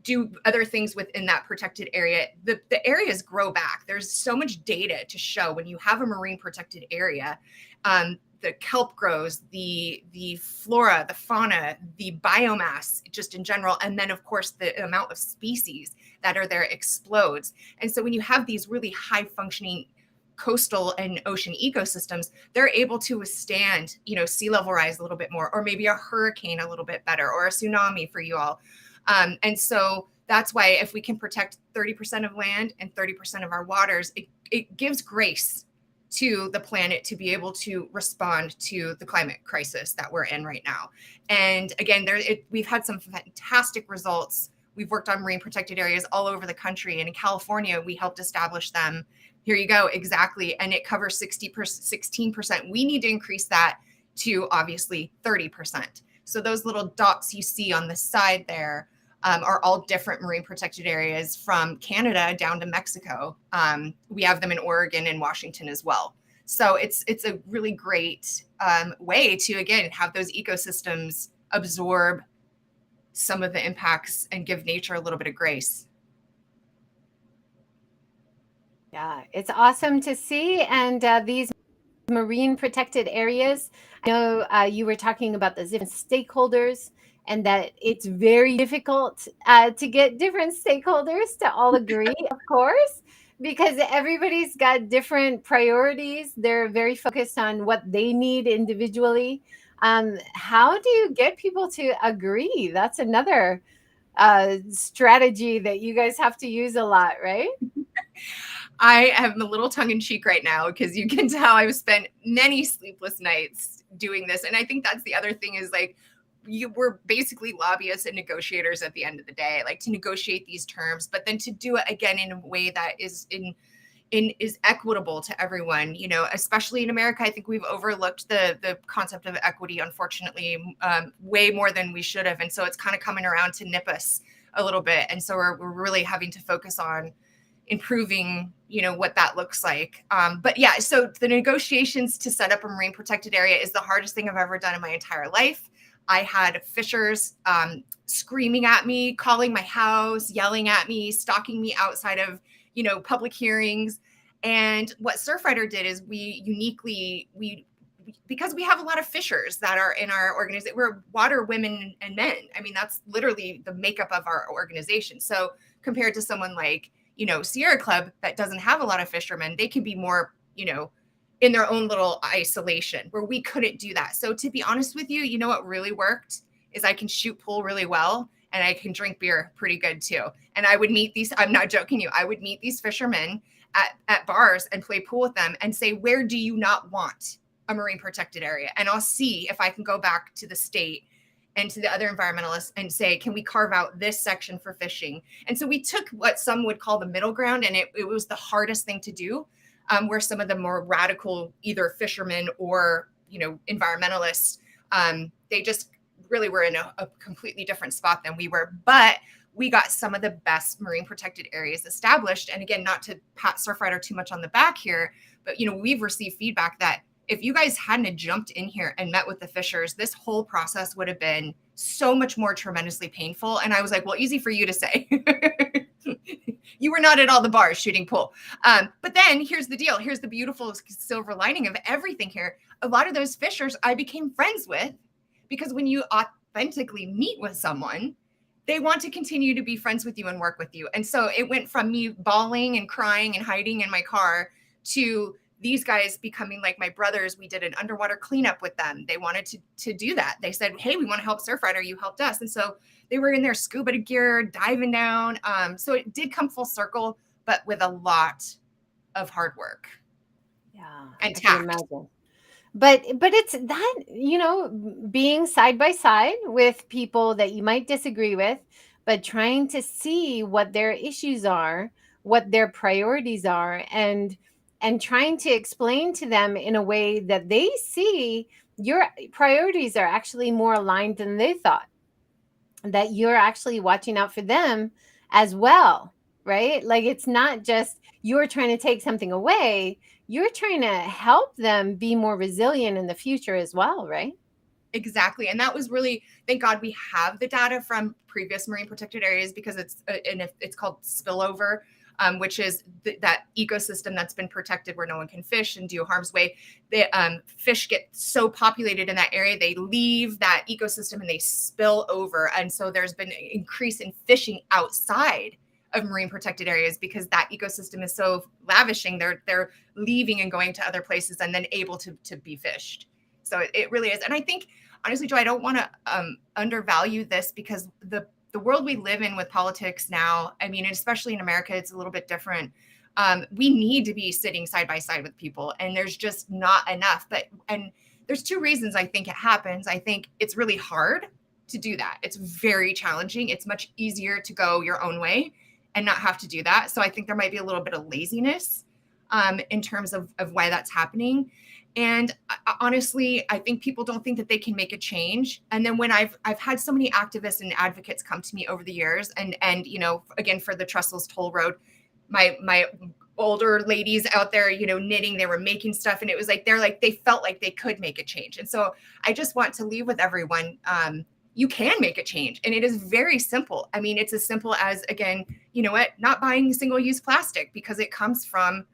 do other things within that protected area, the areas grow back. There's so much data to show when you have a marine protected area, the kelp grows, the flora, the fauna, the biomass just in general, and then of course the amount of species that are there explodes. And so when you have these really high functioning coastal and ocean ecosystems, they're able to withstand, sea level rise a little bit more, or maybe a hurricane a little bit better, or a tsunami for you all. And so that's why if we can protect 30% of land and 30% of our waters, it gives grace to the planet to be able to respond to the climate crisis that we're in right now. And again, we've had some fantastic results. We've worked on marine protected areas all over the country. And in California, we helped establish them. Here you go, exactly. And it covers 16%. We need to increase that to obviously 30%. So those little dots you see on the side there are all different marine protected areas from Canada down to Mexico. We have them in Oregon and Washington as well. So it's a really great way to, again, have those ecosystems absorb some of the impacts and give nature a little bit of grace. Yeah, it's awesome to see. And these marine protected areas, I know you were talking about the different stakeholders, and that it's very difficult to get different stakeholders to all agree, of course, because everybody's got different priorities. They're very focused on what they need individually. How do you get people to agree? That's another strategy that you guys have to use a lot, right? I am a little tongue in cheek right now because you can tell I've spent many sleepless nights doing this. And I think that's the other thing is like, we're basically lobbyists and negotiators at the end of the day, like to negotiate these terms, but then to do it again in a way that is is equitable to everyone, especially in America. I think we've overlooked the concept of equity, unfortunately, way more than we should have. And so it's kind of coming around to nip us a little bit. And so we're really having to focus on improving, what that looks like. But yeah, so the negotiations to set up a marine protected area is the hardest thing I've ever done in my entire life. I had fishers screaming at me, calling my house, yelling at me, stalking me outside of, public hearings. And what Surfrider did is because we have a lot of fishers that are in our organization, we're water women and men. I mean, that's literally the makeup of our organization. So compared to someone like, Sierra Club that doesn't have a lot of fishermen, they can be more, in their own little isolation, where we couldn't do that. So to be honest with you, what really worked is I can shoot pool really well and I can drink beer pretty good too. And I would meet I'm not joking you, I would meet these fishermen at bars and play pool with them and say, where do you not want a marine protected area? And I'll see if I can go back to the state and to the other environmentalists and say, can we carve out this section for fishing? And so we took what some would call the middle ground, and it was the hardest thing to do, where some of the more radical, either fishermen or, environmentalists, they just really were in a completely different spot than we were. But we got some of the best marine protected areas established. And again, not to pat Surfrider too much on the back here, but, we've received feedback that if you guys hadn't jumped in here and met with the fishers, this whole process would have been so much more tremendously painful. And I was like, well, easy for you to say. You were not at all the bars shooting pool. But then here's the deal. Here's the beautiful silver lining of everything here. A lot of those fishers I became friends with, because when you authentically meet with someone, they want to continue to be friends with you and work with you. And so it went from me bawling and crying and hiding in my car to these guys becoming like my brothers. We did an underwater cleanup with them. They wanted to do that. They said, hey, we want to help Surfrider. You helped us. And so they were in their scuba gear, diving down. So it did come full circle, but with a lot of hard work. Yeah, and I can tact. imagine. But it's that, being side by side with people that you might disagree with, but trying to see what their issues are, what their priorities are, and trying to explain to them in a way that they see your priorities are actually more aligned than they thought. that you're actually watching out for them as well, right? Like it's not just you're trying to take something away, you're trying to help them be more resilient in the future as well, right? Exactly. And that was really, thank God we have the data from previous marine protected areas, because it's called spillover, which is that ecosystem that's been protected where no one can fish and do harm's way. The fish get so populated in that area, they leave that ecosystem and they spill over. And so there's been an increase in fishing outside of marine protected areas because that ecosystem is so lavishing. They're leaving and going to other places and then able to be fished. So it really is. And I think, honestly, Joe, I don't want to undervalue this, because the world we live in with politics now, I mean, especially in America, it's a little bit different. We need to be sitting side by side with people, and there's just not enough. And there's two reasons I think it happens. I think it's really hard to do that. It's very challenging. It's much easier to go your own way and not have to do that. So I think there might be a little bit of laziness in terms of why that's happening. And honestly, I think people don't think that they can make a change. And then when I've had so many activists and advocates come to me over the years, and again, for the Trestles toll road, my older ladies out there, knitting, they were making stuff, and it was like they felt like they could make a change. And so I just want to leave with everyone, you can make a change, and it is very simple. I mean, it's as simple as, again, not buying single-use plastic because it comes from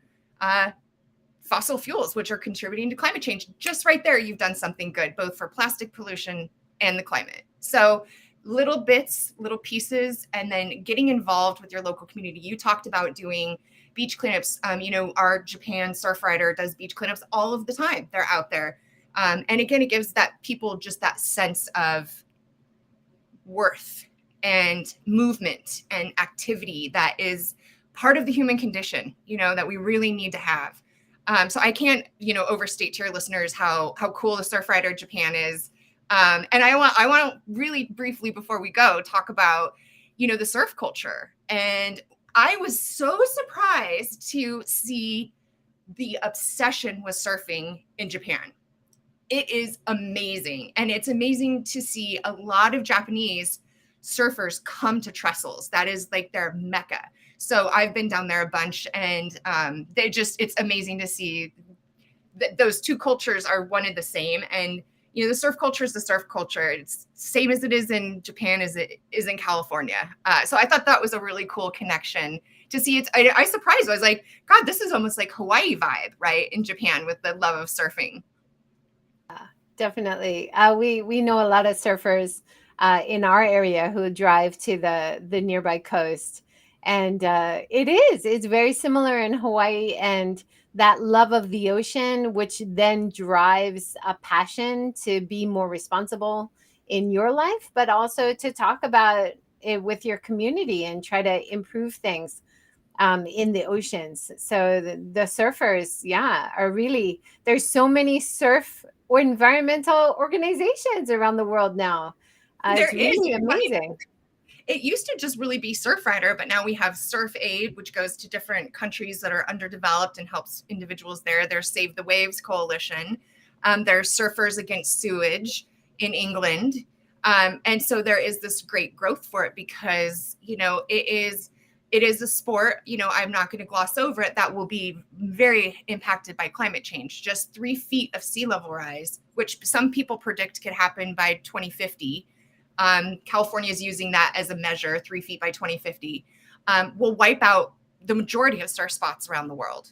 fossil fuels, which are contributing to climate change. Just right there, you've done something good, both for plastic pollution and the climate. So little bits, little pieces, and then getting involved with your local community. You talked about doing beach cleanups. Our Japan Surfrider does beach cleanups all of the time. They're out there. And again, it gives that people just that sense of worth and movement and activity that is part of the human condition, that we really need to have. So I can't, overstate to your listeners how cool the Surfrider Japan is. And I want to really briefly, before we go, talk about, the surf culture. And I was so surprised to see the obsession with surfing in Japan. It is amazing. And it's amazing to see a lot of Japanese surfers come to Trestles. That is like their mecca. So I've been down there a bunch, and it's amazing to see that those two cultures are one and the same. And, the surf culture is the surf culture. It's same as it is in Japan as it is in California. So I thought that was a really cool connection to see. I surprised. I was like, God, this is almost like Hawaii vibe, right? In Japan, with the love of surfing. Definitely. We know a lot of surfers in our area who drive to the nearby coast. And it's very similar in Hawaii, and that love of the ocean, which then drives a passion to be more responsible in your life, but also to talk about it with your community and try to improve things in the oceans. So the surfers, yeah, are really, there's so many surf or environmental organizations around the world now. There It's is. really amazing. It used to just really be Surfrider, but now we have Surf Aid, which goes to different countries that are underdeveloped and helps individuals there. There's Save the Waves Coalition. There's Surfers Against Sewage in England. And so there is this great growth for it because, it is a sport, I'm not going to gloss over it, that will be very impacted by climate change. Just 3 feet of sea level rise, which some people predict could happen by 2050. California is using that as a measure, 3 feet by 2050, will wipe out the majority of surf spots around the world.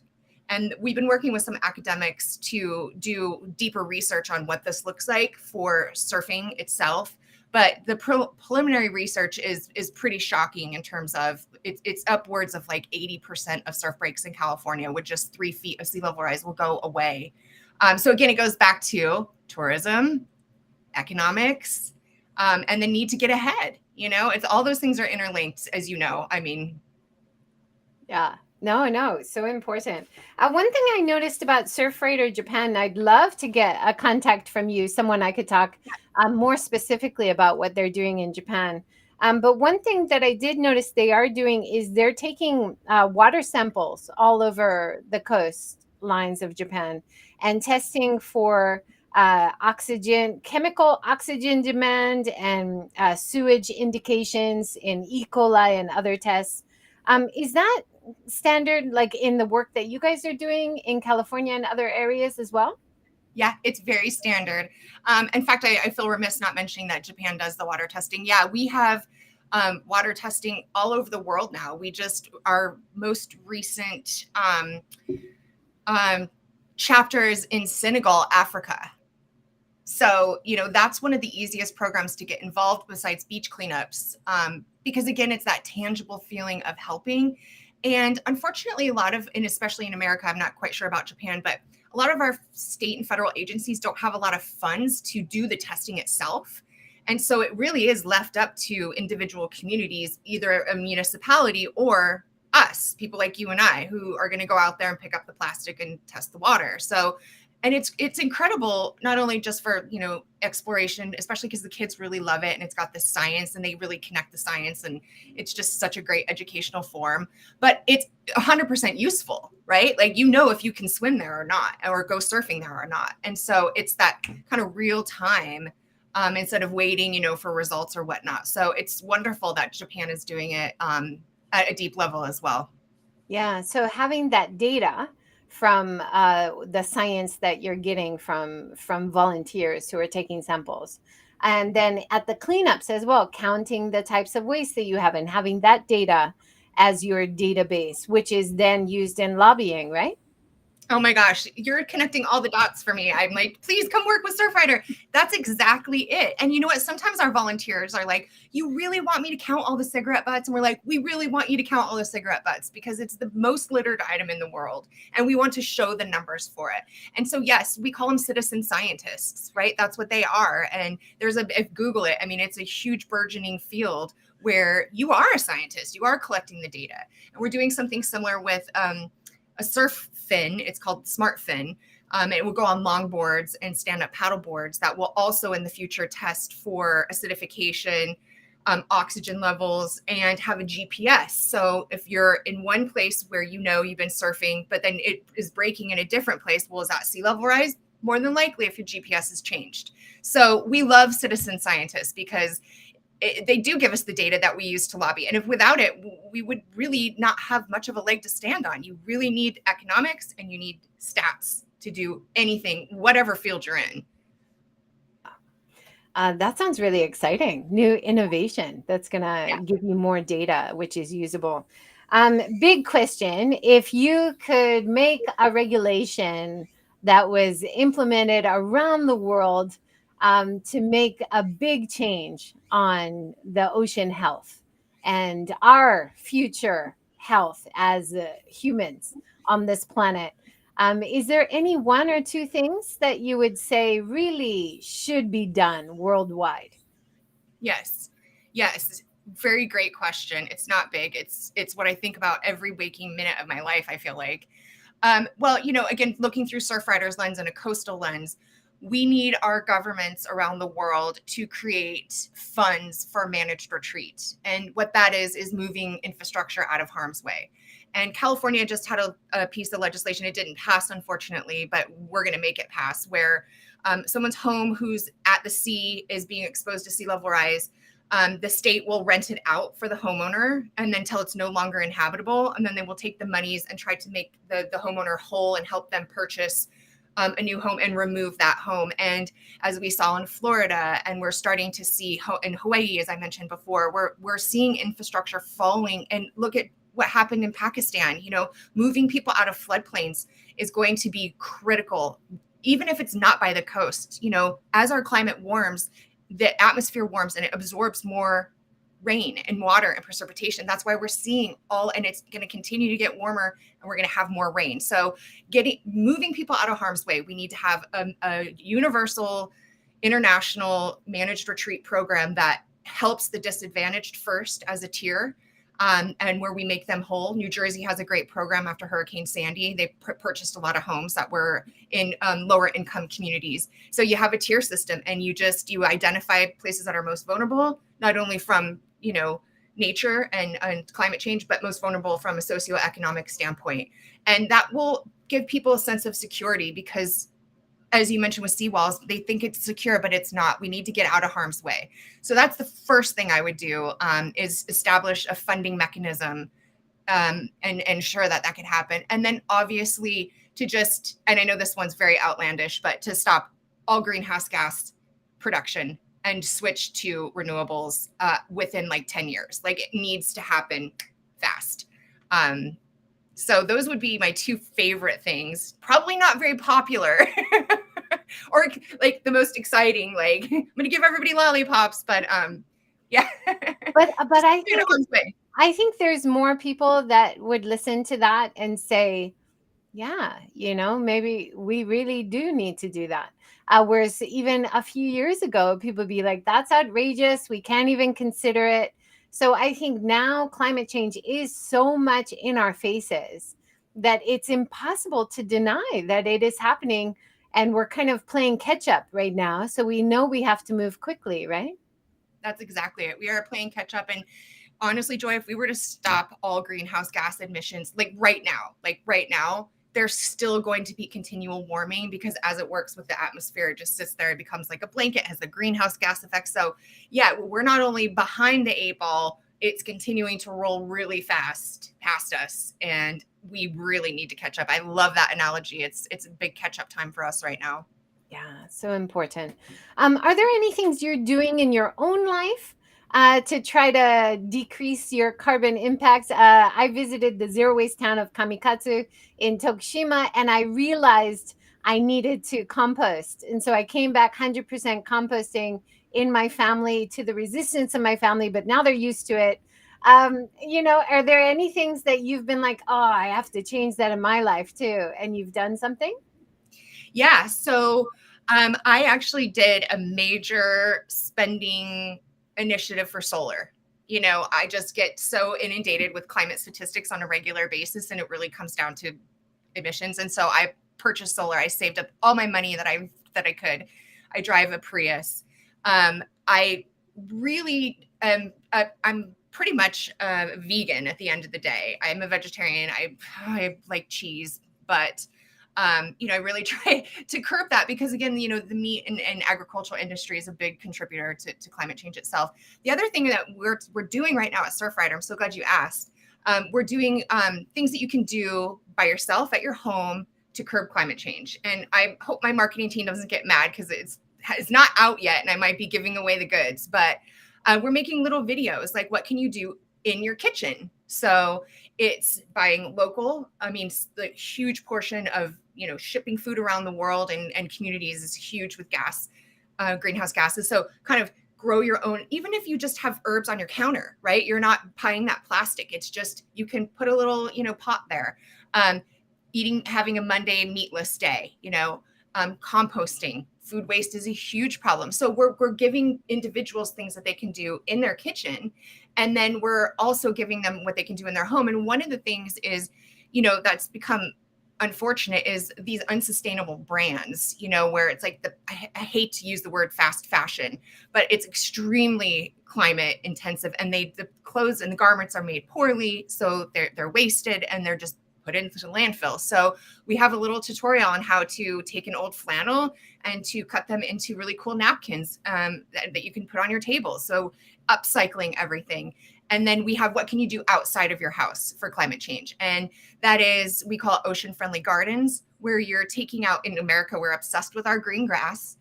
And we've been working with some academics to do deeper research on what this looks like for surfing itself. But the preliminary research is pretty shocking in terms of it's upwards of like 80% of surf breaks in California with just 3 feet of sea level rise will go away. So again, it goes back to tourism, economics, and the need to get ahead. It's all those things are interlinked, as you know. I mean, yeah. No, so important. One thing I noticed about Surfrider Japan, I'd love to get a contact from you, someone I could talk more specifically about what they're doing in Japan. But one thing that I did notice they are doing is they're taking water samples all over the coastlines of Japan and testing for chemical oxygen demand, and sewage indications in E. coli and other tests. Is that standard, like in the work that you guys are doing in California and other areas as well? Yeah, it's very standard. In fact, I feel remiss not mentioning that Japan does the water testing. Yeah, we have water testing all over the world now. Our most recent chapters in Senegal, Africa. So, that's one of the easiest programs to get involved besides beach cleanups. Because again, it's that tangible feeling of helping. And unfortunately, and especially in America, I'm not quite sure about Japan, but a lot of our state and federal agencies don't have a lot of funds to do the testing itself. And so it really is left up to individual communities, either a municipality or us, people like you and I, who are going to go out there and pick up the plastic and test the water. So, and it's incredible, not only just for, exploration, especially because the kids really love it and it's got this science and they really connect the science and it's just such a great educational form, but it's 100% useful, right? Like, if you can swim there or not, or go surfing there or not. And so it's that kind of real time, instead of waiting, for results or whatnot. So it's wonderful that Japan is doing it at a deep level as well. Yeah. So having that data from the science that you're getting from volunteers who are taking samples, and then at the cleanups as well, counting the types of waste that you have and having that data as your database, which is then used in lobbying, right? Oh my gosh, you're connecting all the dots for me. I'm like, please come work with Surfrider. That's exactly it. And you know what? Sometimes our volunteers are like, you really want me to count all the cigarette butts? And we're like, we really want you to count all the cigarette butts because it's the most littered item in the world. And we want to show the numbers for it. And so, yes, we call them citizen scientists, right? That's what they are. And if Google it, I mean, it's a huge burgeoning field where you are a scientist, you are collecting the data. And we're doing something similar with, a surf fin. It's called Smart Fin. It will go on longboards and stand-up paddle boards that will also in the future test for acidification, oxygen levels, and have a GPS. So if you're in one place where you've been surfing, but then it is breaking in a different place, well, is that sea level rise? More than likely if your GPS has changed. So we love citizen scientists because they do give us the data that we use to lobby. And if without it, we would really not have much of a leg to stand on. You really need economics and you need stats to do anything, whatever field you're in. That sounds really exciting. New innovation that's going to give you more data, which is usable. Big question. If you could make a regulation that was implemented around the world to make a big change on the ocean health and our future health as humans on this planet, is there any one or two things that you would say really should be done worldwide? Yes. Very great question. It's not big. It's what I think about every waking minute of my life, I feel like. Well, again, looking through Surfrider's lens and a coastal lens, we need our governments around the world to create funds for managed retreat. And what that is moving infrastructure out of harm's way. And California just had a piece of legislation. It didn't pass, unfortunately, but we're going to make it pass, where someone's home who's at the sea is being exposed to sea level rise. The state will rent it out for the homeowner and then until it's no longer inhabitable. And then they will take the monies and try to make the homeowner whole and help them purchase a new home and remove that home. And as we saw in Florida, and we're starting to see in Hawaii, as I mentioned before, we're seeing infrastructure falling. And look at what happened in Pakistan. Moving people out of floodplains is going to be critical, even if it's not by the coast. As our climate warms, the atmosphere warms and it absorbs more rain and water and precipitation. That's why we're seeing and it's going to continue to get warmer and we're going to have more rain. So moving people out of harm's way, we need to have a universal international managed retreat program that helps the disadvantaged first as a tier. And where we make them whole. New Jersey has a great program after Hurricane Sandy. They purchased a lot of homes that were in lower income communities. So you have a tier system and you identify places that are most vulnerable, not only from, nature and climate change, but most vulnerable from a socioeconomic standpoint. And that will give people a sense of security because as you mentioned with seawalls, they think it's secure, but it's not. We need to get out of harm's way. So that's the first thing I would do, is establish a funding mechanism, and ensure that that can happen. And then obviously to just, and I know this one's very outlandish, but to stop all greenhouse gas production and switch to renewables within like 10 years. Like it needs to happen fast. So those would be my two favorite things. Probably not very popular or like the most exciting, like I'm going to give everybody lollipops, but yeah. But I think there's more people that would listen to that and say, yeah, maybe we really do need to do that. Whereas even a few years ago, people would be like, that's outrageous. We can't even consider it. So I think now climate change is so much in our faces that it's impossible to deny that it is happening. And we're kind of playing catch up right now. So we know we have to move quickly, right? That's exactly it. We are playing catch up. And honestly, Joy, if we were to stop all greenhouse gas emissions, like right now, there's still going to be continual warming because as it works with the atmosphere, it just sits there, it becomes like a blanket, has a greenhouse gas effect. So yeah, we're not only behind the 8 ball, it's continuing to roll really fast past us. And we really need to catch up. I love that analogy. It's a big catch up time for us right now. Yeah, so important. Are there any things you're doing in your own life to try to decrease your carbon impact? I visited the zero waste town of Kamikatsu in Tokushima, and I realized I needed to compost. And so I came back 100% composting in my family, to the resistance of my family, but now they're used to it. Are there any things that you've been like, oh, I have to change that in my life too, and you've done something? Yeah. So I actually did a major spending initiative for solar. I just get so inundated with climate statistics on a regular basis, and it really comes down to emissions. And so I purchased solar. I saved up all my money that I could. I drive a Prius. I really I'm pretty much vegan at the end of the day. I'm a vegetarian. I like cheese, but I really try to curb that because again, the meat and agricultural industry is a big contributor to climate change itself. The other thing that we're doing right now at Surfrider, I'm so glad you asked. We're doing things that you can do by yourself at your home to curb climate change. And I hope my marketing team doesn't get mad because it's not out yet and I might be giving away the goods, but we're making little videos like what can you do in your kitchen. So it's buying local. I mean, the huge portion of shipping food around the world and communities is huge with greenhouse gases. So kind of grow your own, even if you just have herbs on your counter, right? You're not buying that plastic. It's just, you can put a little, pot there. Having a Monday meatless day, composting. Food waste is a huge problem. So we're giving individuals things that they can do in their kitchen. And then we're also giving them what they can do in their home. And one of the things is, that's become unfortunate is these unsustainable brands, where it's like I hate to use the word fast fashion, but it's extremely climate intensive and the clothes and the garments are made poorly. So they're wasted and there just put into the landfill. So we have a little tutorial on how to take an old flannel and to cut them into really cool napkins that you can put on your table. So upcycling everything. And then we have what can you do outside of your house for climate change? And that is, we call it ocean friendly gardens, where you're taking out, in America, we're obsessed with our green grass.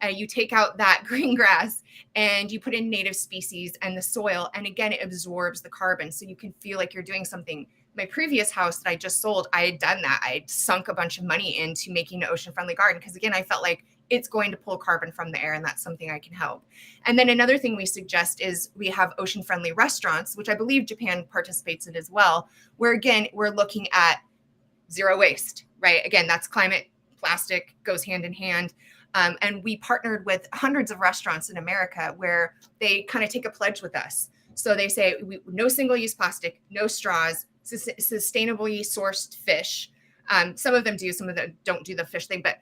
You take out that green grass and you put in native species and the soil. And again, it absorbs the carbon. So you can feel like you're doing something. My previous house that I just sold, I had done that. I sunk a bunch of money into making an ocean friendly garden because again, I felt like it's going to pull carbon from the air and that's something I can help. And then another thing we suggest is we have ocean friendly restaurants, which I believe Japan participates in as well, where again, we're looking at zero waste, right? Again, that's climate, plastic goes hand in hand. And we partnered with hundreds of restaurants in America where they kind of take a pledge with us. So they say, no single-use plastic, no straws, sustainably sourced fish. Some of them do, some of them don't do the fish thing, but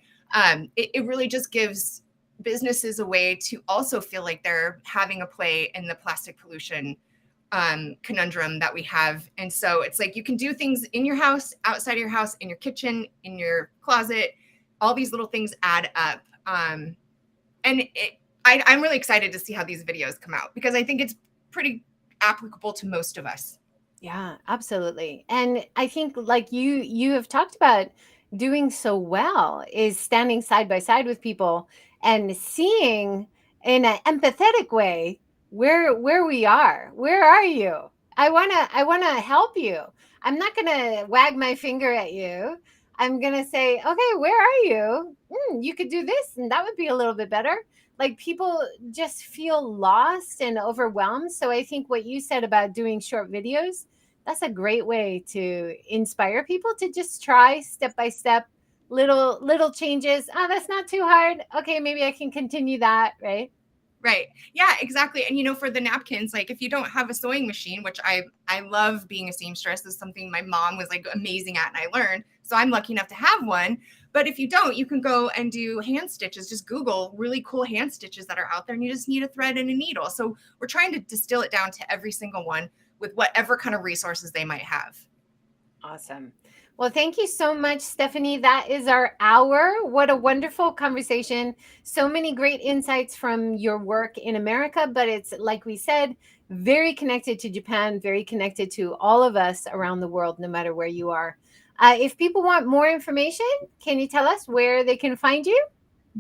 it really just gives businesses a way to also feel like they're having a play in the plastic pollution conundrum that we have. And so it's like you can do things in your house, outside of your house, in your kitchen, in your closet, all these little things add up. And I'm really excited to see how these videos come out, because I think it's pretty applicable to most of us. Yeah, absolutely. And I think, like you have talked about doing so well, is standing side by side with people and seeing in an empathetic way where we are. Where are you? I want to help you. I'm not going to wag my finger at you. I'm going to say, "Okay, where are you? You could do this and that would be a little bit better." Like, people just feel lost and overwhelmed. So I think what you said about doing short videos, that's a great way to inspire people to just try step by step, little changes. Oh, that's not too hard. Okay, maybe I can continue that, right? Right. Yeah, exactly. And for the napkins, like if you don't have a sewing machine, which I love being a seamstress, is something my mom was like amazing at and I learned. So I'm lucky enough to have one. But if you don't, you can go and do hand stitches. Just Google really cool hand stitches that are out there, and you just need a thread and a needle. So we're trying to distill it down to every single one with whatever kind of resources they might have. Awesome. Well, thank you so much, Stefanie. That is our hour. What a wonderful conversation. So many great insights from your work in America, but it's, like we said, very connected to Japan, very connected to all of us around the world, no matter where you are. If people want more information, can you tell us where they can find you?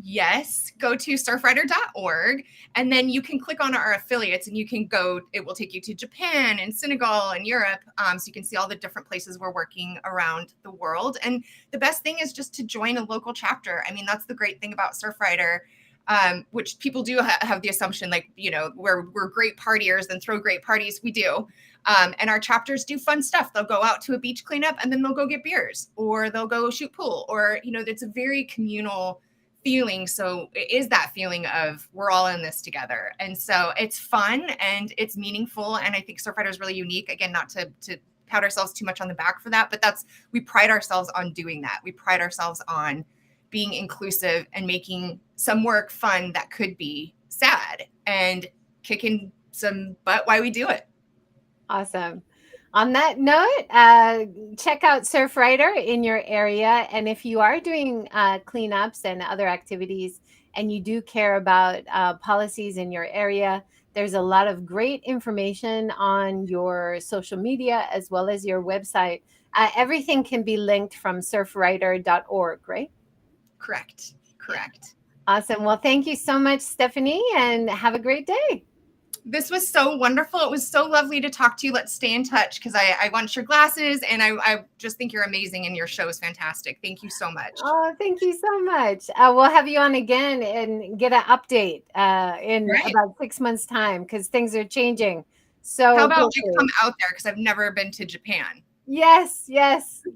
Yes, go to surfrider.org, and then you can click on our affiliates and you can go, it will take you to Japan and Senegal and Europe. So you can see all the different places we're working around the world. And the best thing is just to join a local chapter. I mean, that's the great thing about Surfrider, which people do have the assumption, like, we're great partiers and throw great parties. We do. And our chapters do fun stuff. They'll go out to a beach cleanup and then they'll go get beers, or they'll go shoot pool, or, it's a very communal feeling. So it is that feeling of we're all in this together. And so it's fun and it's meaningful. And I think Surfrider is really unique. Again, not to pat ourselves too much on the back for that, but we pride ourselves on doing that. We pride ourselves on being inclusive and making some work fun that could be sad, and kicking some butt while we do it. Awesome. On that note, check out Surfrider in your area. And if you are doing cleanups and other activities, and you do care about policies in your area, there's a lot of great information on your social media as well as your website. Everything can be linked from surfrider.org, right? Correct. Awesome. Well, thank you so much, Stefanie, and have a great day. This was so wonderful. It was so lovely to talk to you. Let's stay in touch, because I want your glasses, and I just think you're amazing, and your show is fantastic. Thank you so much. Oh, thank you so much. We'll have you on again and get an update in about 6 months' time, because things are changing. So how about you come out there, because I've never been to Japan. Yes,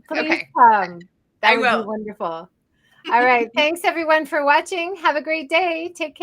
please come. That would will. be wonderful. All right. Thanks, everyone, for watching. Have a great day. Take care.